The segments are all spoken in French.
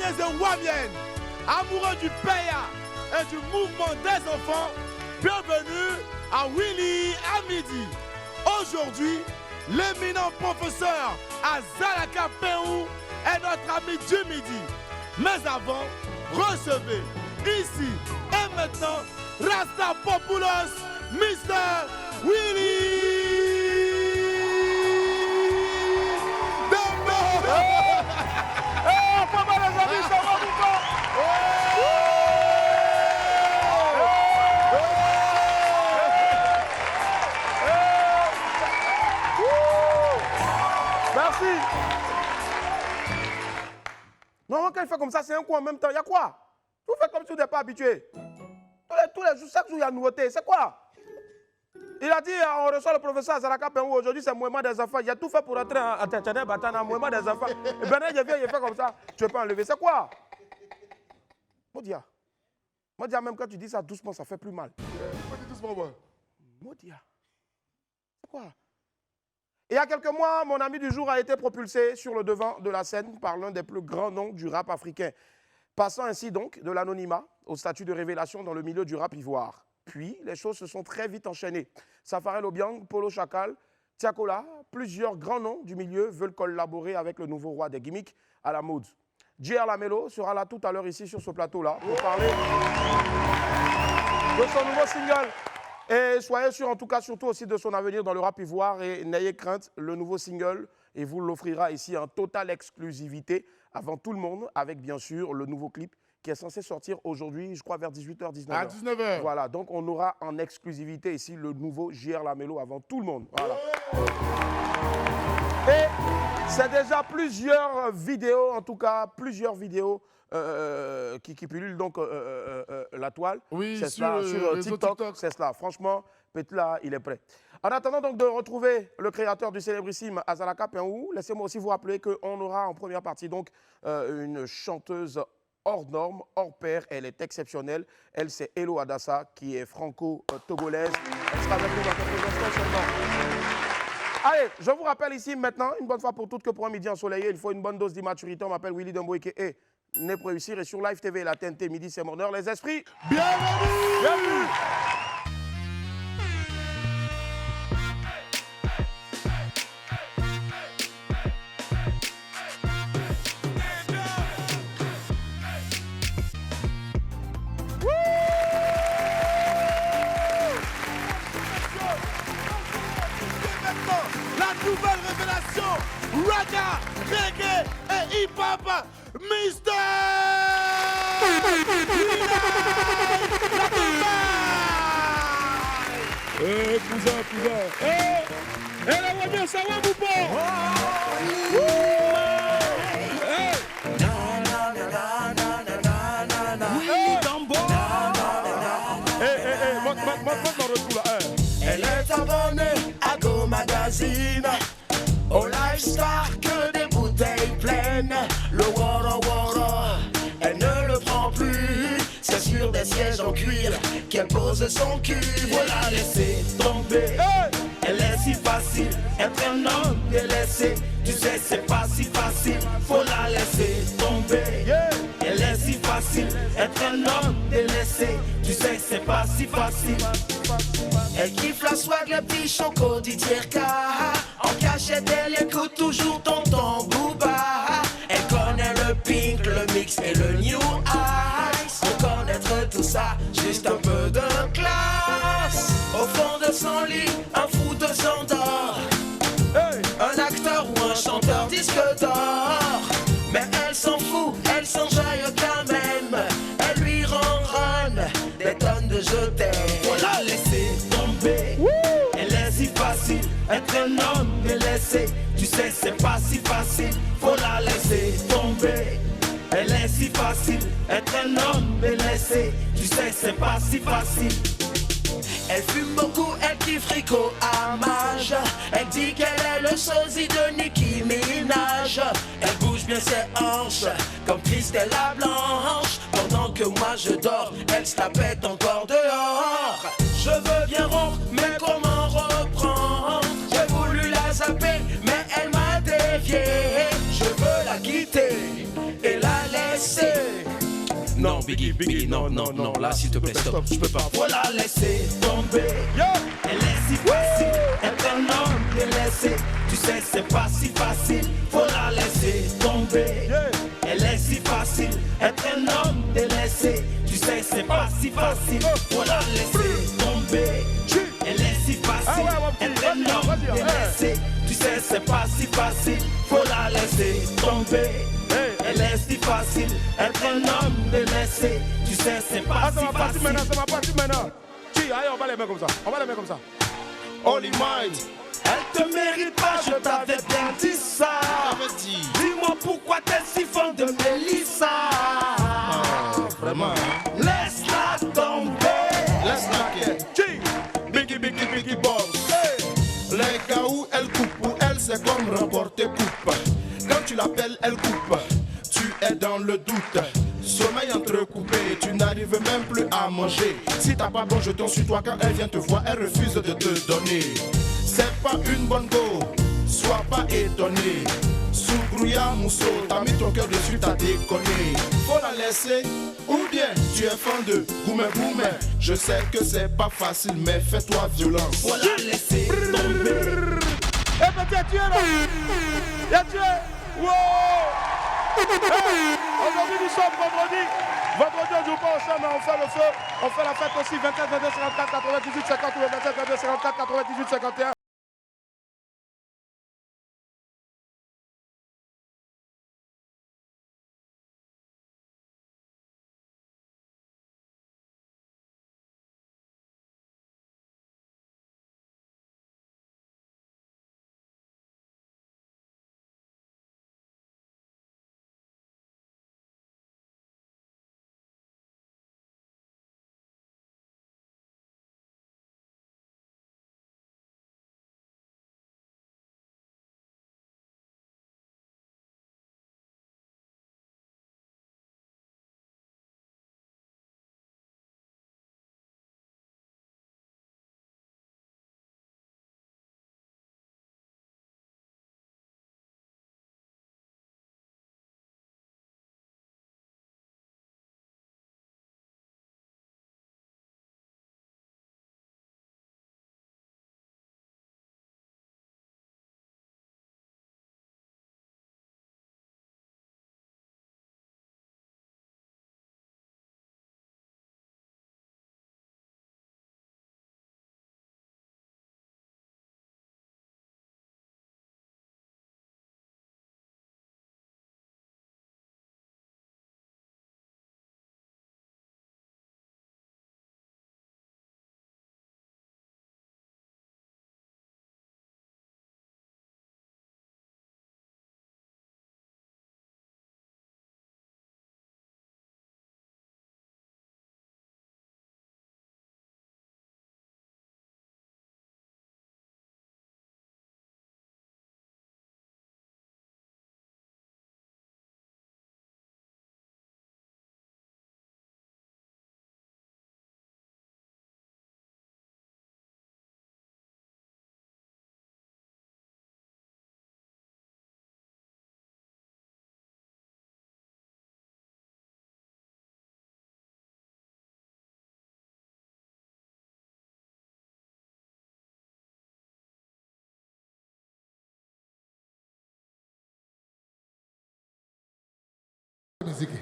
Wamiens et Wamiennes, amoureux du PEA et du mouvement des enfants, bienvenue à Willy à midi. Aujourd'hui, l'éminent professeur Azalaka Peou est notre ami du midi. Mais avant, recevez ici et maintenant Rasta Populos, Mr. Willy. Merci. Non, quand il fait comme ça, c'est un coup en même temps. Il y a quoi? Vous faites comme si vous n'êtes pas habitué. Tous les jours, chaque jour, il y a une nouveauté. C'est quoi? Il a dit, on reçoit le professeur Azalaka Peou. Aujourd'hui, c'est le mouvement des enfants. Il a tout fait pour entrer en Tchatchanais Batana, mouvement des enfants. Et Bernard, il vient, il fait comme ça. Tu ne peux pas enlever. C'est quoi? Modia. Modia, même quand tu dis ça doucement, ça fait plus mal. Doucement, moi. Modia. C'est quoi? Il y a quelques mois, mon ami du jour a été propulsé sur le devant de la scène par l'un des plus grands noms du rap africain, passant ainsi donc de l'anonymat au statut de révélation dans le milieu du rap ivoire. Puis, les choses se sont très vite enchaînées. Safarel Obiang, Polo Chacal, Tiakola, plusieurs grands noms du milieu veulent collaborer avec le nouveau roi des gimmicks à la mode. JR Lamelo sera là tout à l'heure ici sur ce plateau-là pour parler de son nouveau single. Et soyez sûrs, en tout cas, surtout aussi de son avenir dans le rap ivoire. Et n'ayez crainte, le nouveau single, et vous l'offrira ici en totale exclusivité avant tout le monde, avec bien sûr le nouveau clip qui est censé sortir aujourd'hui, je crois vers 18h, 19h. À 19h. Voilà, donc on aura en exclusivité ici le nouveau JR Lamelo avant tout le monde. Voilà. Et c'est déjà plusieurs vidéos, en tout cas, plusieurs vidéos qui pullulent donc la toile. Oui, c'est sur TikTok. C'est cela. Franchement, Petla, il est prêt. En attendant donc de retrouver le créateur du célébrissime Azalaka Peou, laissez-moi aussi vous rappeler qu'on aura en première partie donc une chanteuse hors norme, hors pair. Elle est exceptionnelle. Elle, c'est Elo Adassa, qui est franco-togolaise. Elle sera avec nous dans quelques instants seulement. Allez, je vous rappelle ici maintenant, une bonne fois pour toutes, que pour un midi ensoleillé, il faut une bonne dose d'immaturité. On m'appelle Willy Demboike et n'est pour réussir. Et sur Live TV, la TNT, midi, c'est mon heure. Les esprits, Bienvenue. bienvenue. La nouvelle révélation, raga, reggae et hip-hop, Mr. Eh, cousin. Eh, la Wamiens, ça va, mon père? Elle est abonnée à Go Magazine, au Lifestar que des bouteilles pleines. Le Wara, elle ne le prend plus. C'est sur des sièges en cuir qu'elle pose son cul. Voilà, laissez tomber. Elle est si facile, être un homme délaissé. Tu sais, c'est pas si facile, faut la laisser tomber. Elle est si facile, être un homme délaissé. Tu sais, c'est pas si facile. Elle kiffe la swag, les petits chocos d'Itierka. En cachette, elle écoute toujours tonton Booba. Elle connaît le pink, le mix et le new ice. Pour connaître tout ça, juste un peu de classe. Au fond de son lit, un fou de s'endort. Un acteur ou un chanteur disque d'or. Mais elle s'en fout, elle s'enjaille quand même. Elle lui ronronne des tonnes de je t'aime. Faut la laisser tomber. Elle est si facile, être un homme délaissé. Tu sais, c'est pas si facile, faut la laisser tomber. Elle est si facile, être un homme délaissé. Tu sais, c'est pas si facile. Elle fume beaucoup, elle kiffe Rico Amage. Elle dit qu'elle est le sosie de Nicki Minaj. Elle bouge bien ses hanches, comme Christelle la Blanche. Pendant que moi je dors, elle se la pète encore dehors. Je veux bien rompre, mais comment reprendre? J'ai voulu la zapper, mais elle m'a dévié. Je veux la quitter et la laisser Biggie, Biggie, non, non, non, là s'il te plaît, stop, je peux pas. Faut la laisser tomber. Elle est si facile, être un homme délaissé. Tu sais, c'est pas si facile, faut la laisser tomber. Elle est si facile, être un homme délaissé. Tu sais, c'est pas si facile, faut la laisser tomber. Elle est si facile, être un homme délaissé. Tu sais, c'est pas si facile, faut la laisser tomber. Elle est si facile, être un homme délaissé. Tu sais, c'est pas si facile. Ça va partir maintenant. Allez, on va les mettre comme ça. On va les mettre comme ça. Holy Mind, elle te mérite pas, je t'avais bien dit ça. Dis-moi pourquoi t'es si fan de Mélissa. Vraiment. Laisse-la tomber. Laisse-la Biggie, Biggie, Biggie Boss. Les cas où elle coupe, pour elle c'est comme remporter coupe. Quand tu l'appelles, elle coupe. Tu es dans le doute. Sommeil entrecoupé, tu n'arrives même plus à manger. Si t'as pas bon jeton sur toi, quand elle vient te voir, elle refuse de te donner. C'est pas une bonne go, sois pas étonné. Sous Grouillard Mousseau, t'as mis ton cœur dessus, t'as déconné. Faut la laisser, ou bien tu es fan de Goumé Goumé. Je sais que c'est pas facile, mais fais-toi violence. Faut la laisser tomber. Eh ben t'es tué là. T'es tué. Wow. Aujourd'hui nous sommes vendredi. Vendredi on joue pas ensemble, mais on fait le feu. On fait la fête aussi. 24, 22, 54, 98, 50 ou 27, 22, 54, 98, 51.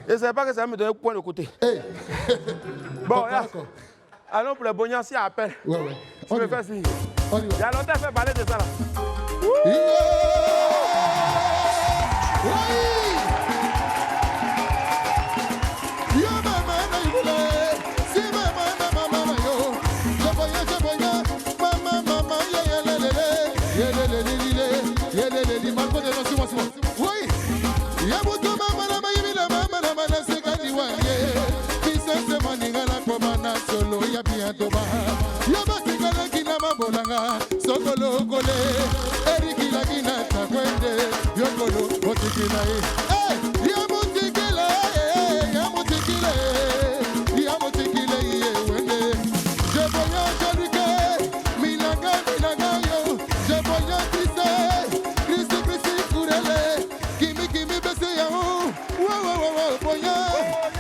Je ne savais pas que ça va me donner un point de côté. Hey. Bon, là, allons pour le Bognan si appelle. Ouais, ouais. Tu me fais signe. On y va. Il y a longtemps fait parler de ça là. Yeah. Oui. Yo, maman, yo. Si maman, yo. Je voyais, maman, yeah, Marco de nos oui. Yabuto mama na mayimi la mama na manaseka diwange. Bisese maninga la komana solo ya bientôt ba. Yabasika la kina mabolanga. Sokolo kole. Eriki la kina takwende. Yokolo motikina e. Eh, yamutikile, yamutikile. Yamutikile ye wende. Je voyais Jericho, Milaga yo. Je voyais Christ Kurele. Kimi bese ya o. Wa boya.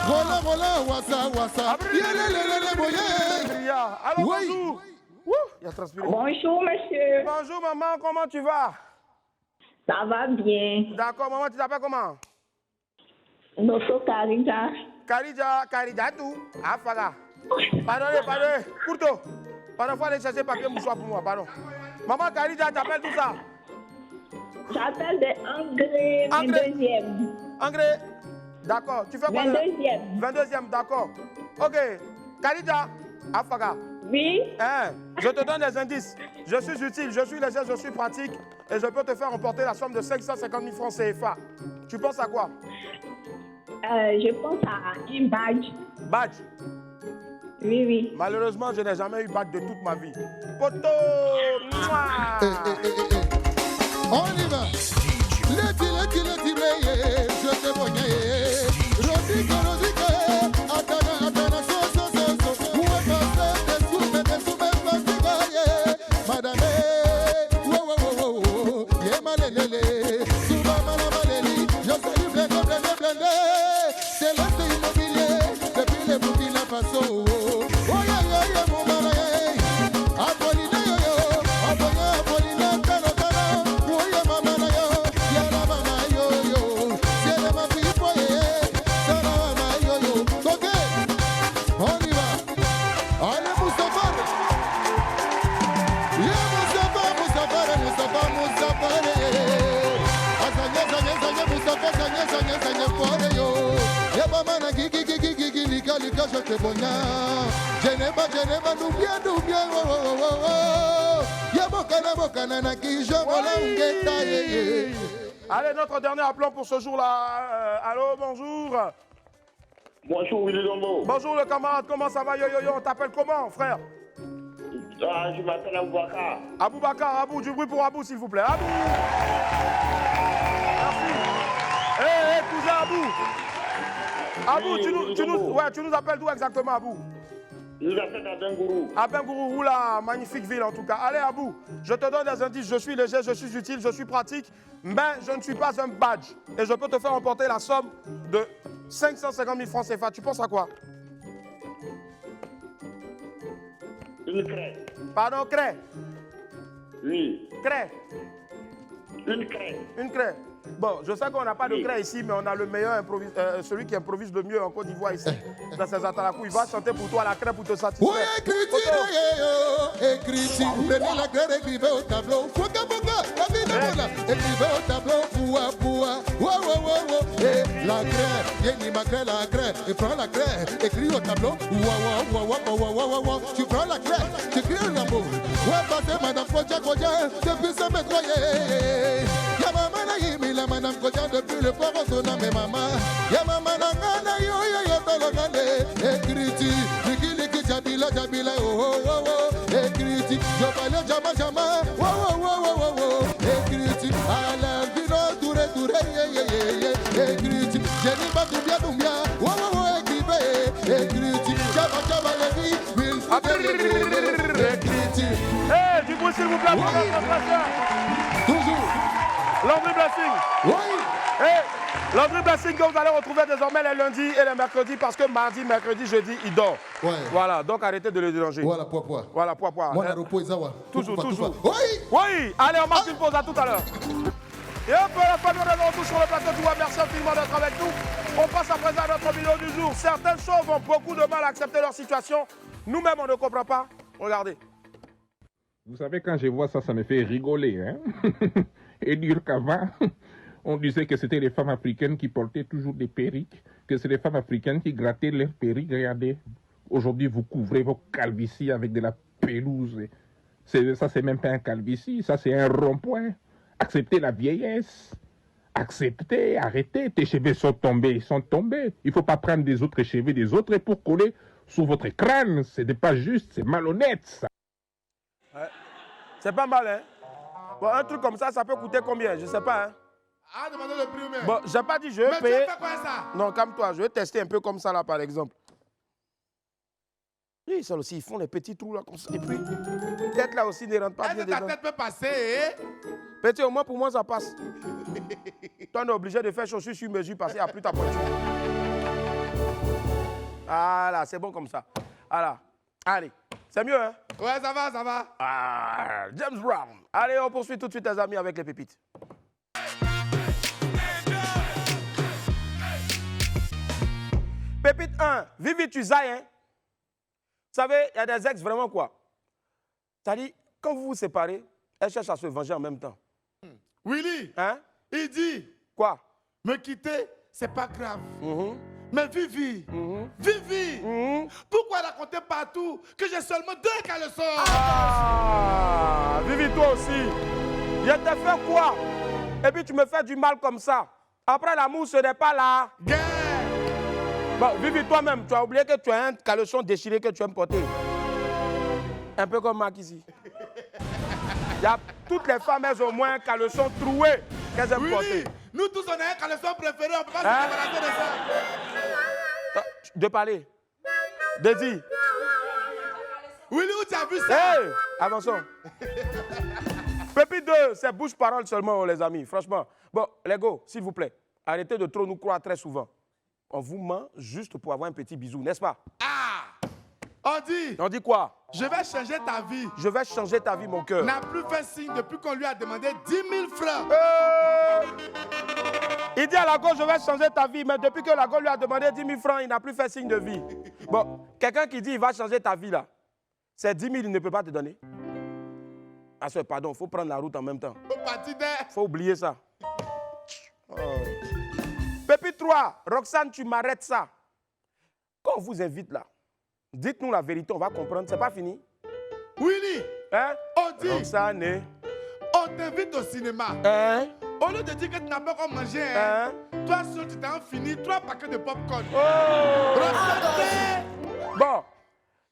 Vola wasa wasa. Yelelelele boye. Alors Oui. bonjour. Il a transpiré. Bonjour, monsieur. Bonjour maman, comment tu vas? Ça va bien. D'accord, maman, tu t'appelles comment? Noto Karija. Karija tout. Afaga. Pardonnez. Pourto. Pardon, faut aller chercher papier mouchoir pour moi, pardon. Maman Karija, t'appelles tout ça? J'appelle de Angré, 22e. Angré. D'accord. Tu fais quoi? 22e. 22e, d'accord. Ok. Karija. Afaga. Oui. Hein, je te donne des indices. Je suis utile, je suis léger, je suis pratique et je peux te faire remporter la somme de 550 000 francs CFA. Tu penses à quoi? Je pense à un badge. Badge. Oui. Malheureusement, je n'ai jamais eu badge de toute ma vie. Poto! Mouah. On y va. Leti, breye, je te voyais. Rodrigo, Atana, so. Où est passé des soumets, fatigaye. Madame, wow, yemalelele. Souba malamaleli, je salue blende. C'est l'Est immobilier, depuis le Burkina Faso. Oh, yeah, mon malais. Apolline, yo. Apolline, tano. Oh, yeah, mama, yo. Yala, mama, yo. C'est le ma fille, foyer. Sana, mama, yo. Ok, on y va. Allez, Moustapha. Yeah, Moustapha. Azanye, Moustapha, zanye, fore, yo. Yeah, mama, na gigi, lika, je te bonya. Geneva, doubia, oh. Yeah, bokana, na ki, je vola, ungeta, Allez, notre dernier aplomb pour ce jour-là. Allô, bonjour. Bonjour, Willy Lombo. Bonjour le camarade, comment ça va? Yo, on t'appelle comment, frère? Je m'appelle Aboubakar. Abou, du bruit pour Abou, s'il vous plaît. Abou! Merci. Hé, cousin Abou. Abou, tu nous appelles d'où exactement, Abou? Je vous appelle à Bengourou. À Bengourou, oula, magnifique ville en tout cas. Allez, Abou, je te donne des indices. Je suis léger, je suis utile, je suis pratique, mais je ne suis pas un badge. Et je peux te faire remporter la somme de 550 000 francs CFA. Tu penses à quoi? Une craie. Pardon, craie. Oui. Craie. Une craie. Une craie. Bon, je sais qu'on n'a pas de craie ici, mais on a le meilleur celui qui improvise le mieux en Côte d'Ivoire ici. Dans ses atalakou, il va chanter pour toi la craie pour te satisfaire. Oui, écriture, prenez la craie, écrivez au tableau. Foka, la vie de Mola, écrivez au tableau, poua. Et la craie, yéni ma craie, la craie, et prends la craie, écris au tableau, tu prends la craie, tu écris un amour. Ouais, passez madame Kodja, depuis ce métro, ya maman na yimi la madame Kodja, depuis le port au nom de maman. Ya maman na ngana yo tolongane, écriture, liki jabila, oh, écriture, jobale jama, oh, écriture, à la vino, touré, écriture, Jenny Batoubia, oh, écriture, jaba, la vie, will écriture. Hé, du bruit s'il vous plaît, pour notre blessing. Toujours. Landry Blessing. Oui. Hé, Landry Blessing que vous allez retrouver désormais les lundis et les mercredis parce que mardi, mercredi, jeudi, il dort. Ouais. Voilà, donc arrêtez de le déranger. Voilà, poids. Voilà, poids. Moi, la repos, Zawa. Toujours. Oui. Allez, on marque une pause, à tout à l'heure. Et un peu la famille, on est de retour sur le plateau. Tu vois, merci infiniment d'être avec nous. On passe à présent à notre vidéo du jour. Certaines choses ont beaucoup de mal à accepter leur situation. Nous-mêmes, on ne comprend pas. Regardez. Vous savez, quand je vois ça, ça me fait rigoler. Hein? Et dire qu'avant, on disait que c'était les femmes africaines qui portaient toujours des perruques, que c'est les femmes africaines qui grattaient leurs perruques. Regardez, aujourd'hui, vous couvrez vos calvities avec de la pelouse. Ça, c'est même pas un calvitie, ça, c'est un rond-point. Acceptez la vieillesse. Acceptez, arrêtez. Tes cheveux sont tombés, ils sont tombés. Il ne faut pas prendre des autres cheveux des autres pour coller sur votre crâne. Ce n'est pas juste, c'est malhonnête, ça. Ouais. C'est pas mal, hein? Bon, un truc comme ça peut coûter combien? Je sais pas, hein? Ah, demandez le prix, mais. Bon, j'ai pas dit je vais mais payer. tu fais quoi ça? Non, calme-toi, je vais tester un peu comme ça, là, par exemple. Oui, ça aussi, ils font les petits trous, là, comme ça. Et puis, peut-être là aussi, ne rentre pas bien Est-ce que ta dedans. tête peut passer, Petit, au moins, pour moi, ça passe. Toi, on est obligé de faire chaussures sur mesure parce qu'il n'y a plus ta pointure. Voilà, c'est bon comme ça. Voilà. Allez, c'est mieux, hein? Ouais, ça va, ça va. Ah, James Brown. Allez, on poursuit tout de suite, les amis, avec les pépites. Pépite 1, Vivi, tu zailles, hein? Vous savez, il y a des ex vraiment quoi? C'est-à-dire, quand vous vous séparez, elles cherchent à se venger en même temps. Willy, Hein? il dit, Quoi? me quitter, c'est pas grave. Mhm. Mais Vivi, Vivi, pourquoi raconter partout que j'ai seulement 2 caleçons? Ah, Vivi, toi aussi. Je t'ai fait quoi? Et puis tu me fais du mal comme ça. Après, l'amour, ce n'est pas là. Guerre. Bon, Vivi, toi-même, tu as oublié que tu as un caleçon déchiré que tu aimes porter. Un peu comme Marc ici. Il y a toutes les femmes, elles ont au moins un caleçon troué qu'elles aiment porter. Willy, nous tous, on a un caleçon préféré, on peut pas se Hein? débarrasser de ça. De parler. De dire. Willy, où tu as vu ça? Hey, avançons. Pépite 2, c'est bouche-parole seulement, les amis, franchement. Bon, les gars, s'il vous plaît, arrêtez de trop nous croire très souvent. On vous ment juste pour avoir un petit bisou, n'est-ce pas? Ah! On dit quoi? Je vais changer ta vie. Je vais changer ta vie, mon cœur. N'a plus fait signe depuis qu'on lui a demandé 10 000 francs. Il dit à la gauche, je vais changer ta vie, mais depuis que la gauche lui a demandé 10 000 francs, il n'a plus fait signe de vie. Bon, quelqu'un qui dit il va changer ta vie là, c'est 10 000, il ne peut pas te donner. Ah, pardon, il faut prendre la route en même temps. Il faut oublier ça. Oh. Pépite 3, Roxane, tu m'arrêtes ça. Quand on vous invite là, dites-nous la vérité, on va comprendre. C'est pas fini. Willy, Hein? on dit, Roxane. on t'invite au cinéma. Hein? Au lieu de dire que tu n'as pas encore mangé, hein, Hein? toi seul, tu t'en fini 3 paquets de popcorn. Oh! Roxane, Bon,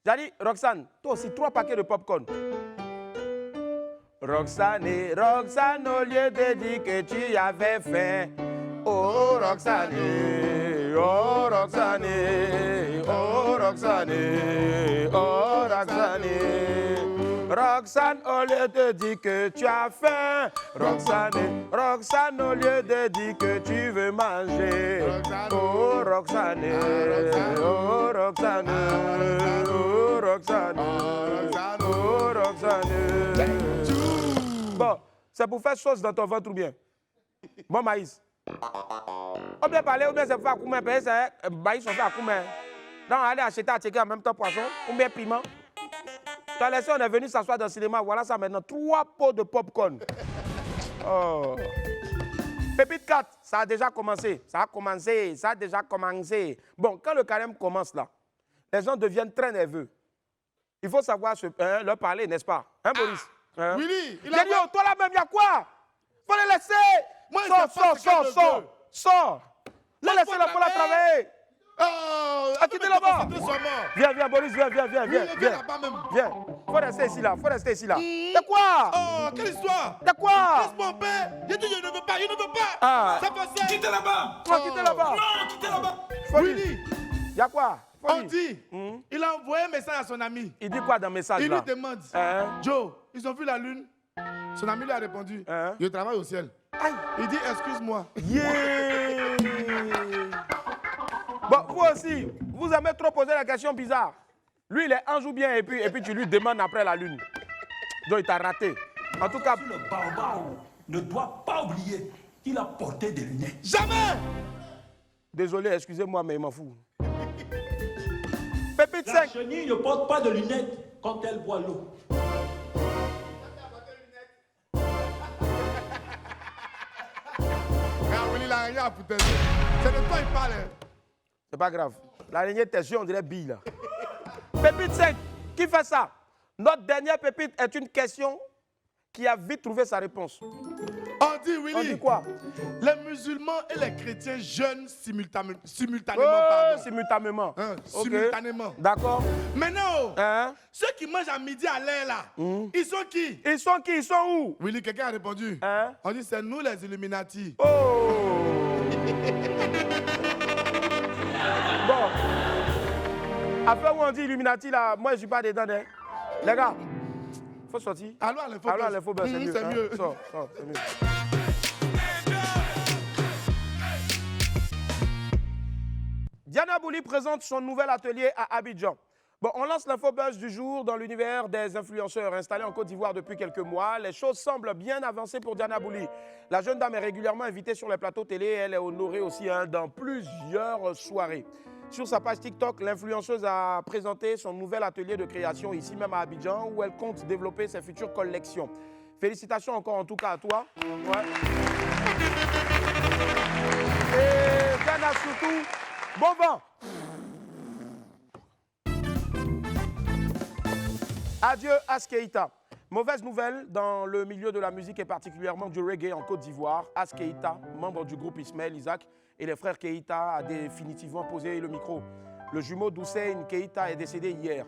j'ai dit, Roxane, toi aussi, 3 paquets de popcorn. Roxane, Roxane, au lieu de dire que tu avais faim. Oh, Roxane, oh, Roxane, oh, Roxane, oh, Roxane. Roxane, au lieu de dire que tu as faim. Roxane, Roxane, au lieu de dire que tu veux manger. Oh, Roxane, oh, Roxane, oh, Roxane, oh, Roxane. Bon, c'est pour faire sauce dans ton ventre ou bien? Bon maïs. On peut parler ou bien c'est pour faire combien? C'est maïs, on fait à combien? Donc, aller acheter à checker en même temps poisson, ou bien piment. Tu as laissé, on est venu s'asseoir dans le cinéma. Voilà ça maintenant. 3 pots de popcorn. Oh. Pépite 4, ça a déjà commencé. Ça a déjà commencé. Bon, quand le carême commence là, les gens deviennent très nerveux. Il faut savoir leur parler, n'est-ce pas? Hein, Boris? Hein? Willy, il J'ai dit, oh, toi là-même, il y a quoi? Faut les laisser. Moi, Sors. Laissez-la pour la travailler. Oh, Quittez là-bas. Viens, Boris, viens. viens là-bas même. Viens. Faut rester ici là. De quoi? Oh, quelle histoire? De quoi? Laisse mon père. J'ai dit, je ne veux pas. Ah. Ça passait. Quittez là-bas. Quittez là-bas. Non, quittez là-bas. Willy. Il y a quoi? On dit, il a envoyé un message à son ami. Il dit quoi dans le message Il là? lui demande, Hein? Joe, ils ont vu la lune? Son ami lui a répondu, Hein? je travaille au ciel. Aïe. Il dit, excuse-moi. Yeah. Bon, vous aussi, vous aimez trop poser la question bizarre. Lui, il est ange ou bien, et puis tu lui demandes après la lune. Donc, il t'a raté. En tout cas, Le barbare ne doit pas oublier qu'il a porté des lunettes. Jamais! désolé, excusez-moi, mais il m'en fout. Pépite La 5. chenille ne porte pas de lunettes quand elle boit l'eau. Willy, il a rien à foutre. C'est de toi il parle. C'est pas grave. L'araignée de tes yeux, on dirait bille là. Pépite 5. Qui fait ça? Notre dernière pépite est une question qui a vite trouvé sa réponse. On dit, Willy. On dit quoi? Les musulmans et les chrétiens jeûnent simultanément. Oh, simultanément. Hein, Ok. simultanément. D'accord. Maintenant, Hein? ceux qui mangent à midi à l'air là, ils sont qui? Ils sont qui? Ils sont où? Willy, quelqu'un a répondu. Hein? On dit, c'est nous les Illuminati. Oh! Bon. Après où on dit Illuminati là, moi je suis pas dedans. Hein. Les gars, faut sortir. Allons à l'info. Allons à l'info, c'est mieux. C'est hein. mieux. Sors, c'est mieux. Diana Diana Bouli présente son nouvel atelier à Abidjan. Bon, on lance l'infobuzz du jour dans l'univers des influenceurs installés en Côte d'Ivoire depuis quelques mois. Les choses semblent bien avancées pour Diana Bouli. La jeune dame est régulièrement invitée sur les plateaux télé. Elle est honorée aussi dans plusieurs soirées. Sur sa page TikTok, l'influenceuse a présenté son nouvel atelier de création ici même à Abidjan où elle compte développer ses futures collections. Félicitations encore en tout cas à toi. Ouais. Et Diana surtout, bon vent. Adieu Askeïta. Mauvaise nouvelle dans le milieu de la musique et particulièrement du reggae en Côte d'Ivoire. Askeïta, membre du groupe Ismaël Isaac et les frères Keïta, a définitivement posé le micro. Le jumeau d'Hussein Keïta est décédé hier.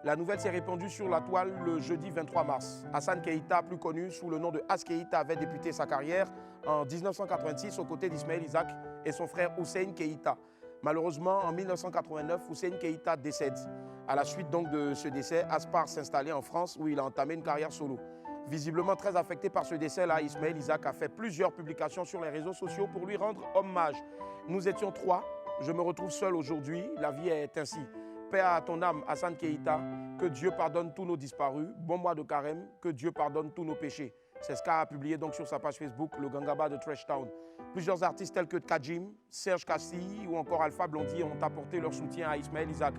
La nouvelle s'est répandue sur la toile le jeudi 23 mars. Hassan Keïta, plus connu sous le nom de Askeïta, avait débuté sa carrière en 1986 aux côtés d'Ismaël Isaac et son frère Hussein Keïta. Malheureusement, en 1989, Hussein Keïta décède. À la suite donc de ce décès, Aspar s'installait en France où il a entamé une carrière solo. Visiblement très affecté par ce décès-là, Ismaël Isaac a fait plusieurs publications sur les réseaux sociaux pour lui rendre hommage. Nous étions 3, je me retrouve seul aujourd'hui, la vie est ainsi. Paix à ton âme, Hassan Keïta, que Dieu pardonne tous nos disparus, bon mois de carême, que Dieu pardonne tous nos péchés. C'est ce qu'a publié donc sur sa page Facebook le Gangaba de Trash Town. Plusieurs artistes tels que Kajim, Serge Kassi ou encore Alpha Blondy ont apporté leur soutien à Ismaël Isaac.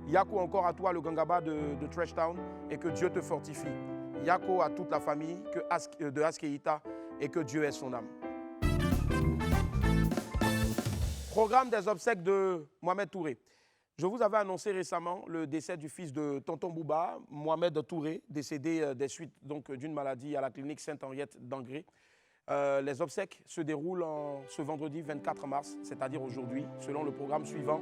Yako encore à toi le Gangaba de Trash Town et que Dieu te fortifie. Yako à toute la famille de Askeïta et que Dieu ait son âme. Programme des obsèques de Mohamed Touré. Je vous avais annoncé récemment le décès du fils de Tonton Bouba, Mohamed Touré, décédé des suites d'une maladie à la clinique Sainte-Henriette d'Angré. Les obsèques se déroulent ce vendredi 24 mars, c'est-à-dire aujourd'hui, selon le programme suivant.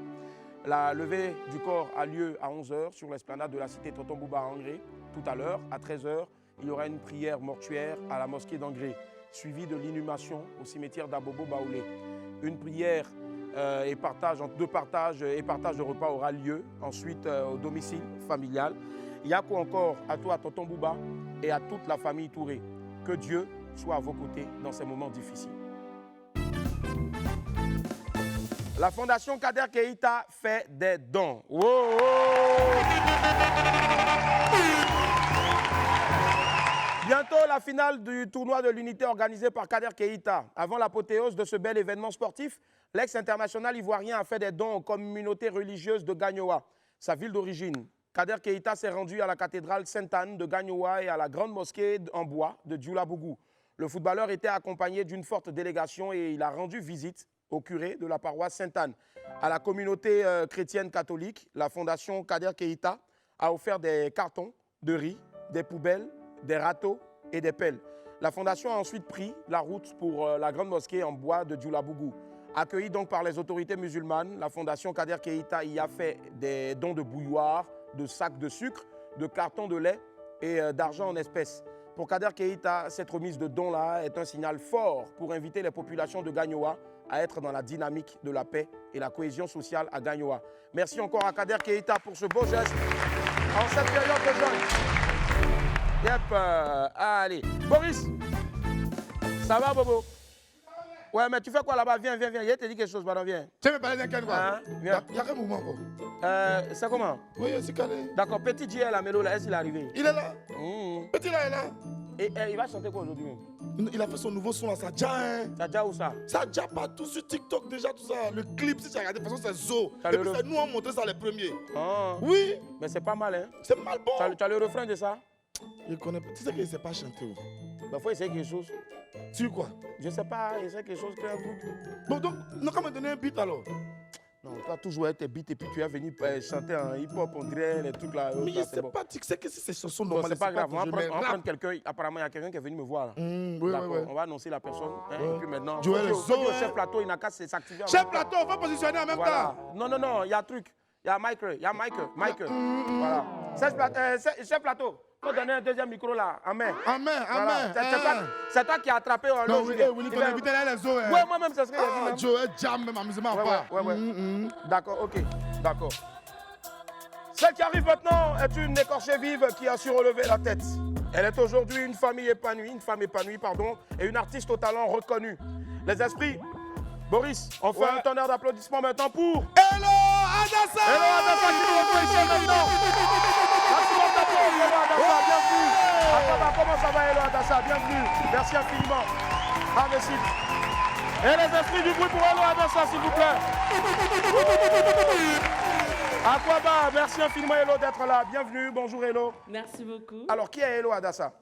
La levée du corps a lieu à 11h sur l'esplanade de la cité Tonton Bouba à Angré. Tout à l'heure, à 13h, il y aura une prière mortuaire à la mosquée d'Angré, suivie de l'inhumation au cimetière d'Abobo Baoulé. Une prière et partage de repas aura lieu ensuite au domicile familial. Yako encore à toi, Tonton Bouba, et à toute la famille Touré. Que Dieu soit à vos côtés dans ces moments difficiles. La Fondation Kader Keïta fait des dons. Wow, wow. Bientôt la finale du tournoi de l'unité organisé par Kader Keïta. Avant l'apothéose de ce bel événement sportif, l'ex-international ivoirien a fait des dons aux communautés religieuses de Gagnoa, sa ville d'origine. Kader Keïta s'est rendu à la cathédrale Sainte-Anne de Gagnoa et à la grande mosquée en bois de Djoulabougou. Le footballeur était accompagné d'une forte délégation et il a rendu visite au curé de la paroisse Sainte-Anne. À la communauté chrétienne catholique, la Fondation Kader Keïta a offert des cartons de riz, des poubelles, des râteaux et des pelles. La Fondation a ensuite pris la route pour la grande mosquée en bois de Djoulabougou. Accueillie donc par les autorités musulmanes, la Fondation Kader Keïta y a fait des dons de bouilloire, de sacs de sucre, de cartons de lait et d'argent en espèces. Pour Kader Keïta, cette remise de dons-là est un signal fort pour inviter les populations de Gagnoa à être dans la dynamique de la paix et la cohésion sociale à Gagnoa. Merci encore à Kader Keïta pour ce beau geste en cette période de jeûne. Yep, allez. Boris, ça va, Bobo? Ouais, mais tu fais quoi là-bas? Viens, viens, viens. Il te dit quelque chose, pardon, viens. Tu veux me parler d'un quel quoi? Hein? Viens. Il y a quel mouvement encore? C'est comment? Oui, c'est calé. D'accord, Petit J est la mélo là, est-ce qu'il est arrivé? Il est là. Petit là, il est là. Et il va chanter quoi aujourd'hui? Il a fait son nouveau son là, ça déjà, hein. Ça déjà où ça? Ça déjà partout sur TikTok déjà, tout ça. Le clip, si tu as regardé, de toute façon, c'est Zo. Ça Et puis c'est nous, on montré ça les premiers. Ah. Oui. Mais c'est pas mal, hein? C'est mal bon. Tu as le refrain de ça? Je connais pas. Tu sais qu'il ne sait pas chanter. Il faut essayer quelque chose. Tu quoi? Je sais pas, essayer quelque chose, créer un truc. Bon, donc, on va me donner un beat alors. Non, tu as toujours été beat et puis tu es venu chanter en hip-hop, on dirait les trucs là. Mais là, c'est bon. Pas, tu sais que si c'est chanson bon, normale, c'est pas grave, on va prendre prendre quelqu'un. Apparemment, il y a quelqu'un qui est venu me voir là. Oui, on va annoncer la personne. Hein, et puis maintenant, Joël chef plateau, il n'a qu'à s'activer. Chef plateau, on va positionner en même temps. Non, il y a un truc. Il y a Mike. Voilà. Chef plateau. Il faut donner un deuxième micro là, en main. En main. C'est toi qui as attrapé en Non, oui, tu as évité les os. Oui, moi-même, c'est ce que j'ai dit. Joël jam, même amusement pas. Ouais. D'accord, ok. D'accord. Celle qui arrive maintenant est une écorchée vive qui a su relever la tête. Elle est aujourd'hui une femme épanouie, et une artiste au talent reconnu. Les esprits, Boris, on fait un tonnerre d'applaudissements maintenant pour... Hello, Adassa. Hello Adassa qui nous retrouve ici maintenant. Maximum d'applaudissements. Hello Adassa, bienvenue. Attends, comment ça va Hello Adassa? Bienvenue. Merci infiniment. Ah, merci. Et les esprits du bruit pour Hello Adassa, s'il vous plaît. Aquaba, merci infiniment Hello d'être là. Bienvenue, bonjour Hello. Merci beaucoup. Alors, qui est Hello Adassa?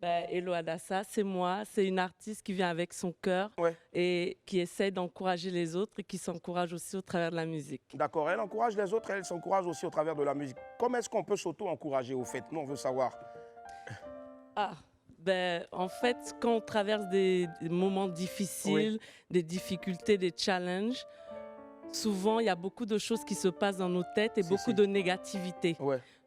Hello Adassa, c'est moi. C'est une artiste qui vient avec son cœur et qui essaie d'encourager les autres et qui s'encourage aussi au travers de la musique. D'accord, elle encourage les autres, elle s'encourage aussi au travers de la musique. Comment est-ce qu'on peut s'auto-encourager au fait? Nous, on veut savoir. En fait, quand on traverse des moments difficiles, des difficultés, des challenges, souvent, il y a beaucoup de choses qui se passent dans nos têtes et beaucoup de négativité.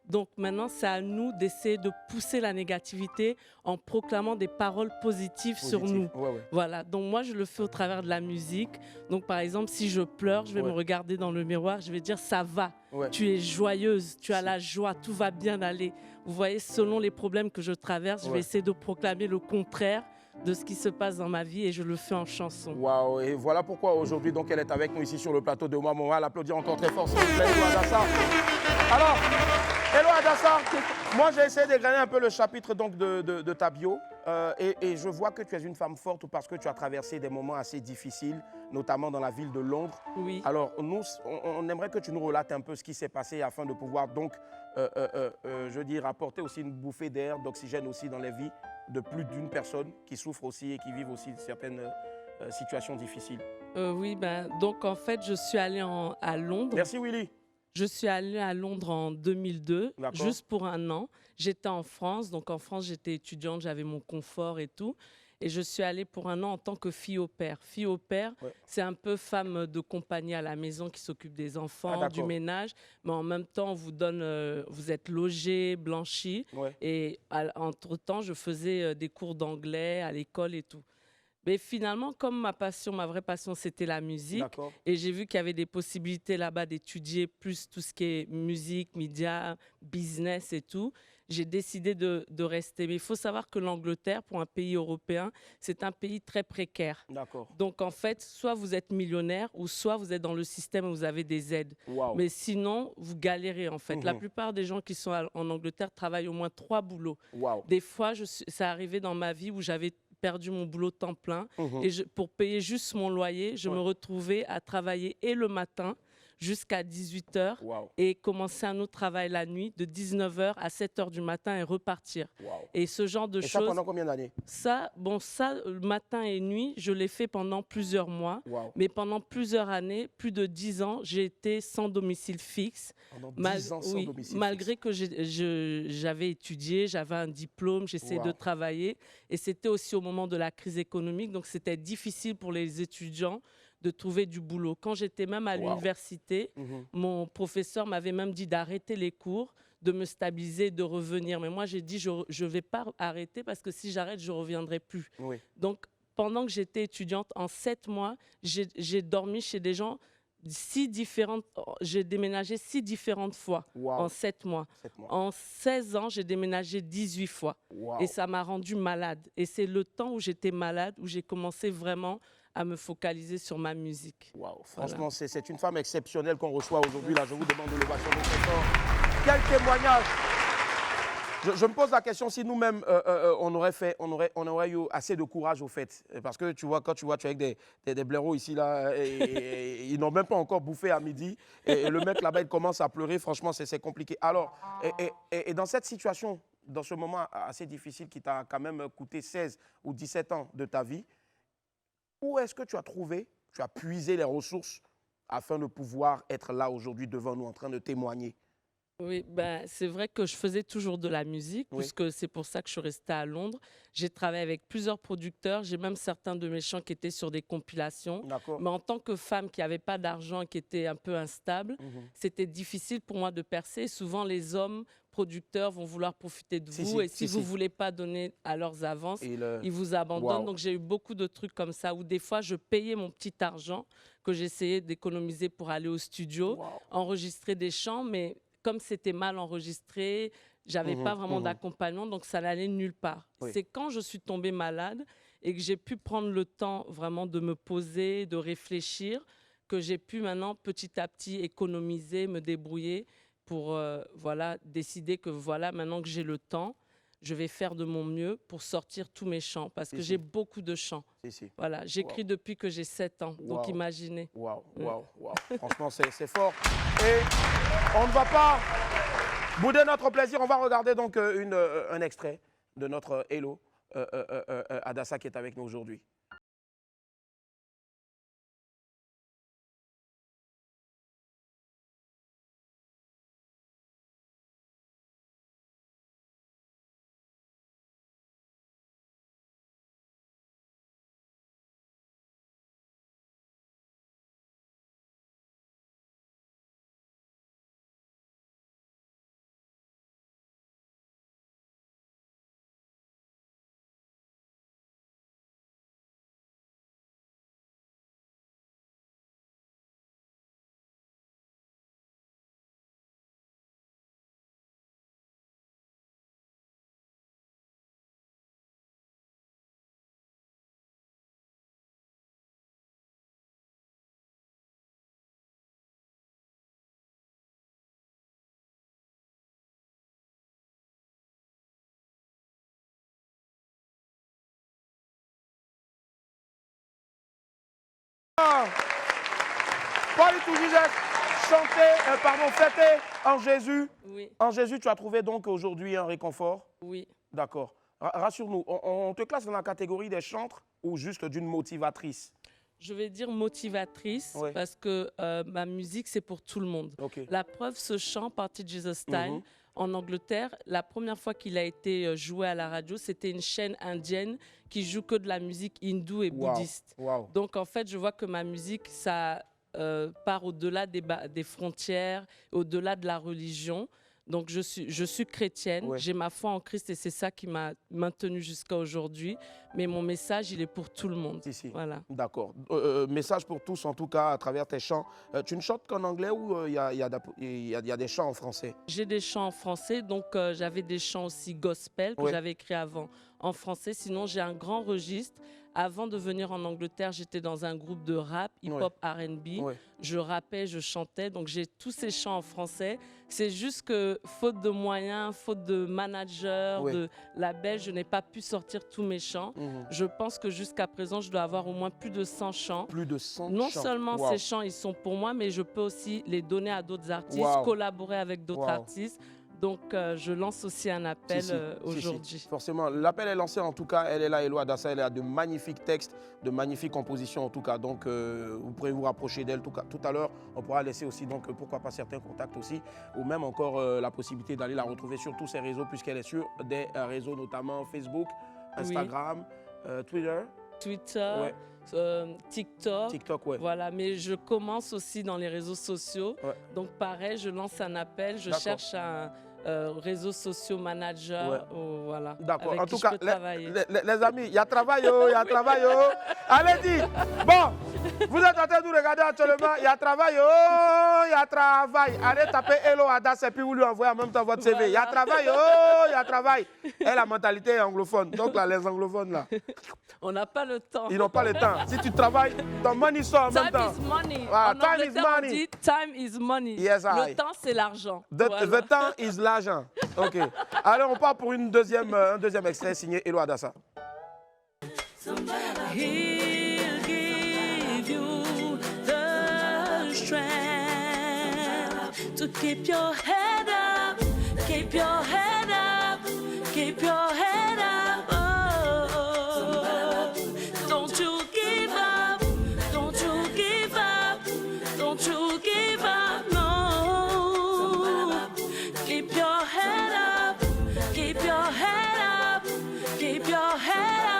Donc maintenant, c'est à nous d'essayer de pousser la négativité en proclamant des paroles positives sur nous. Voilà, donc moi, je le fais au travers de la musique. Donc par exemple, si je pleure, je vais me regarder dans le miroir, je vais dire « ça va, tu es joyeuse, tu as la joie, tout va bien aller ». Vous voyez, selon les problèmes que je traverse, je vais essayer de proclamer le contraire de ce qui se passe dans ma vie et je le fais en chanson. Waouh, et voilà pourquoi aujourd'hui, donc, elle est avec nous ici sur le plateau de Omar. On va l'applaudir encore très fort, s'il vous plaît, Hello Adassa. Alors, Hello Adassa, moi j'ai essayé d'égrener un peu le chapitre donc, de ta bio et je vois que tu es une femme forte parce que tu as traversé des moments assez difficiles, notamment dans la ville de Londres. Oui. Alors, nous, on aimerait que tu nous relates un peu ce qui s'est passé afin de pouvoir donc, je veux dire, apporter aussi une bouffée d'air, d'oxygène aussi dans les vies de plus d'une personne qui souffre aussi et qui vivent aussi certaines situations difficiles. Donc en fait, je suis allée à Londres. Merci Willy. Je suis allée à Londres en 2002, juste pour un an. J'étais en France, donc en France, j'étais étudiante, j'avais mon confort et tout. Et je suis allée pour un an en tant que fille au père. Fille au père, c'est un peu femme de compagnie à la maison qui s'occupe des enfants, du ménage. Mais en même temps, on vous donne, vous êtes logé, blanchi. Et entre-temps, je faisais des cours d'anglais à l'école et tout. Mais finalement, comme ma vraie passion, c'était la musique. Et j'ai vu qu'il y avait des possibilités là-bas d'étudier plus tout ce qui est musique, médias, business et tout. J'ai décidé de rester. Mais il faut savoir que l'Angleterre, pour un pays européen, c'est un pays très précaire. Donc en fait, soit vous êtes millionnaire ou soit vous êtes dans le système où vous avez des aides. Mais sinon, vous galérez en fait. La plupart des gens qui sont en Angleterre travaillent au moins 3 boulots. Des fois, ça arrivait dans ma vie où j'avais perdu mon boulot temps plein et pour payer juste mon loyer, je me retrouvais à travailler et le matin jusqu'à 18h et commencer un autre travail la nuit de 19h à 7h du matin et repartir. Et ce genre de choses. Ça pendant combien d'années? Ça, matin et nuit, je l'ai fait pendant plusieurs mois. Mais pendant plusieurs années, plus de 10 ans, j'ai été sans domicile fixe. Pendant 10 ans sans domicile malgré que j'avais étudié, j'avais un diplôme, j'essayais de travailler. Et c'était aussi au moment de la crise économique. Donc c'était difficile pour les étudiants de trouver du boulot. Quand j'étais même à l'université, mon professeur m'avait même dit d'arrêter les cours, de me stabiliser, de revenir. Mais moi, j'ai dit, je ne vais pas arrêter parce que si j'arrête, je ne reviendrai plus. Donc, pendant que j'étais étudiante, en 7 mois, j'ai dormi chez des gens j'ai déménagé 6 différentes fois en 7 mois. En 16 ans, j'ai déménagé 18 fois. Et ça m'a rendue malade. Et c'est le temps où j'étais malade, où j'ai commencé vraiment à me focaliser sur ma musique. Franchement, c'est une femme exceptionnelle qu'on reçoit aujourd'hui. Là, je vous demande de l'ovation de très fort. Quel témoignage! Je me pose la question si nous-mêmes, on aurait eu assez de courage au fait. Parce que tu vois, quand tu es avec des blaireaux ici, là, et ils n'ont même pas encore bouffé à midi. Et le mec là-bas, il commence à pleurer. Franchement, c'est compliqué. Alors, et dans cette situation, dans ce moment assez difficile qui t'a quand même coûté 16 ou 17 ans de ta vie, où est-ce que tu as puisé les ressources afin de pouvoir être là aujourd'hui devant nous en train de témoigner? Oui, c'est vrai que je faisais toujours de la musique, puisque c'est pour ça que je suis restée à Londres. J'ai travaillé avec plusieurs producteurs, j'ai même certains de mes chants qui étaient sur des compilations. Mais en tant que femme qui n'avait pas d'argent, qui était un peu instable, c'était difficile pour moi de percer. Souvent, les hommes producteurs vont vouloir profiter de vous et si vous ne voulez pas donner à leurs avances, ils vous abandonnent. Donc, j'ai eu beaucoup de trucs comme ça où des fois, je payais mon petit argent que j'essayais d'économiser pour aller au studio, enregistrer des chants, mais comme c'était mal enregistré, j'avais pas vraiment d'accompagnement, donc ça n'allait nulle part. C'est quand je suis tombée malade et que j'ai pu prendre le temps vraiment de me poser, de réfléchir, que j'ai pu maintenant petit à petit économiser, me débrouiller pour voilà, décider que voilà, maintenant que j'ai le temps, je vais faire de mon mieux pour sortir tous mes chants parce que j'ai beaucoup de chants. Voilà, j'écris depuis que j'ai 7 ans, donc imaginez. Waouh. Franchement, c'est fort. Et on ne va pas bouder notre plaisir. On va regarder donc un extrait de notre Hello Adassa qui est avec nous aujourd'hui. Paul Itougizet, fêter en Jésus. Oui. En Jésus, tu as trouvé donc aujourd'hui un réconfort? Oui. D'accord. Rassure-nous, on te classe dans la catégorie des chantres ou juste d'une motivatrice? Je vais dire motivatrice parce que ma musique, c'est pour tout le monde. La preuve, ce chant, Party Jesus Style, en Angleterre, la première fois qu'il a été joué à la radio, c'était une chaîne indienne qui joue que de la musique hindoue et bouddhiste. Donc, en fait, je vois que ma musique, ça part au-delà des frontières, au-delà de la religion. Donc, je suis chrétienne, j'ai ma foi en Christ et c'est ça qui m'a maintenue jusqu'à aujourd'hui. Mais mon message, il est pour tout le monde. Voilà. D'accord. Message pour tous, en tout cas, à travers tes chants. Tu ne chantes qu'en anglais ou il y a des chants en français? J'ai des chants en français, donc j'avais des chants aussi gospel que j'avais écrits avant en français. Sinon, j'ai un grand registre. Avant de venir en Angleterre, j'étais dans un groupe de rap, hip-hop, R&B. Je rappais, je chantais, donc j'ai tous ces chants en français. C'est juste que, faute de moyens, faute de manager, de label, je n'ai pas pu sortir tous mes chants. Je pense que jusqu'à présent, je dois avoir au moins plus de 100 chants. Plus de 100 chants. Non seulement ces chants, ils sont pour moi, mais je peux aussi les donner à d'autres artistes, collaborer avec d'autres artistes. Donc, je lance aussi un appel aujourd'hui. Forcément, l'appel est lancé en tout cas. Elle est là, Hello Adassa. Elle a de magnifiques textes, de magnifiques compositions en tout cas. Donc, vous pourrez vous rapprocher d'elle tout à l'heure. On pourra laisser aussi, donc, pourquoi pas certains contacts aussi. Ou même encore la possibilité d'aller la retrouver sur tous ses réseaux, puisqu'elle est sur des réseaux, notamment Facebook, Instagram, Twitter. TikTok, voilà, mais je commence aussi dans les réseaux sociaux. Donc pareil, je lance un appel, je cherche un réseaux sociaux manager. Voilà, d'accord. En tout cas, les amis, il y a travail, il y a travail. Allez-y. Bon, vous êtes en train de nous regarder actuellement, il y a travail, il y a travail. Allez taper Hello Adassa et puis vous lui envoyez en même temps votre CV. Il y a travail, il y a travail. Et la mentalité est anglophone. Donc là, les anglophones là. On n'a pas le temps. Ils n'ont pas le temps. Si tu travailles, ton money sort en même temps. Time is money. Voilà, time is money. On dit time is money. Yes, le temps, c'est l'argent. The temps is l'argent. OK. Allez, on part pour un deuxième extrait signé Hello Adassa. He'll give you the strength to keep your head up, keep your head up, keep your head up. Oh, don't you give up, don't you give up, don't you give up, no. Keep your head up, keep your head up, keep your head up.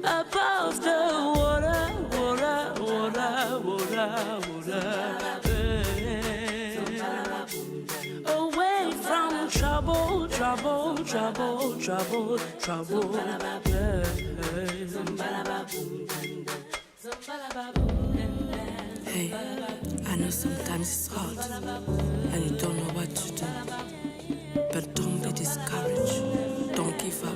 Above the water, water, water, water, water, away from trouble, trouble, trouble, trouble, trouble. Hey, I know sometimes it's hard and you don't know what to do, but don't be discouraged, don't give up.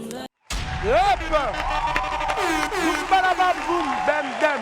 Boom, bam, bam.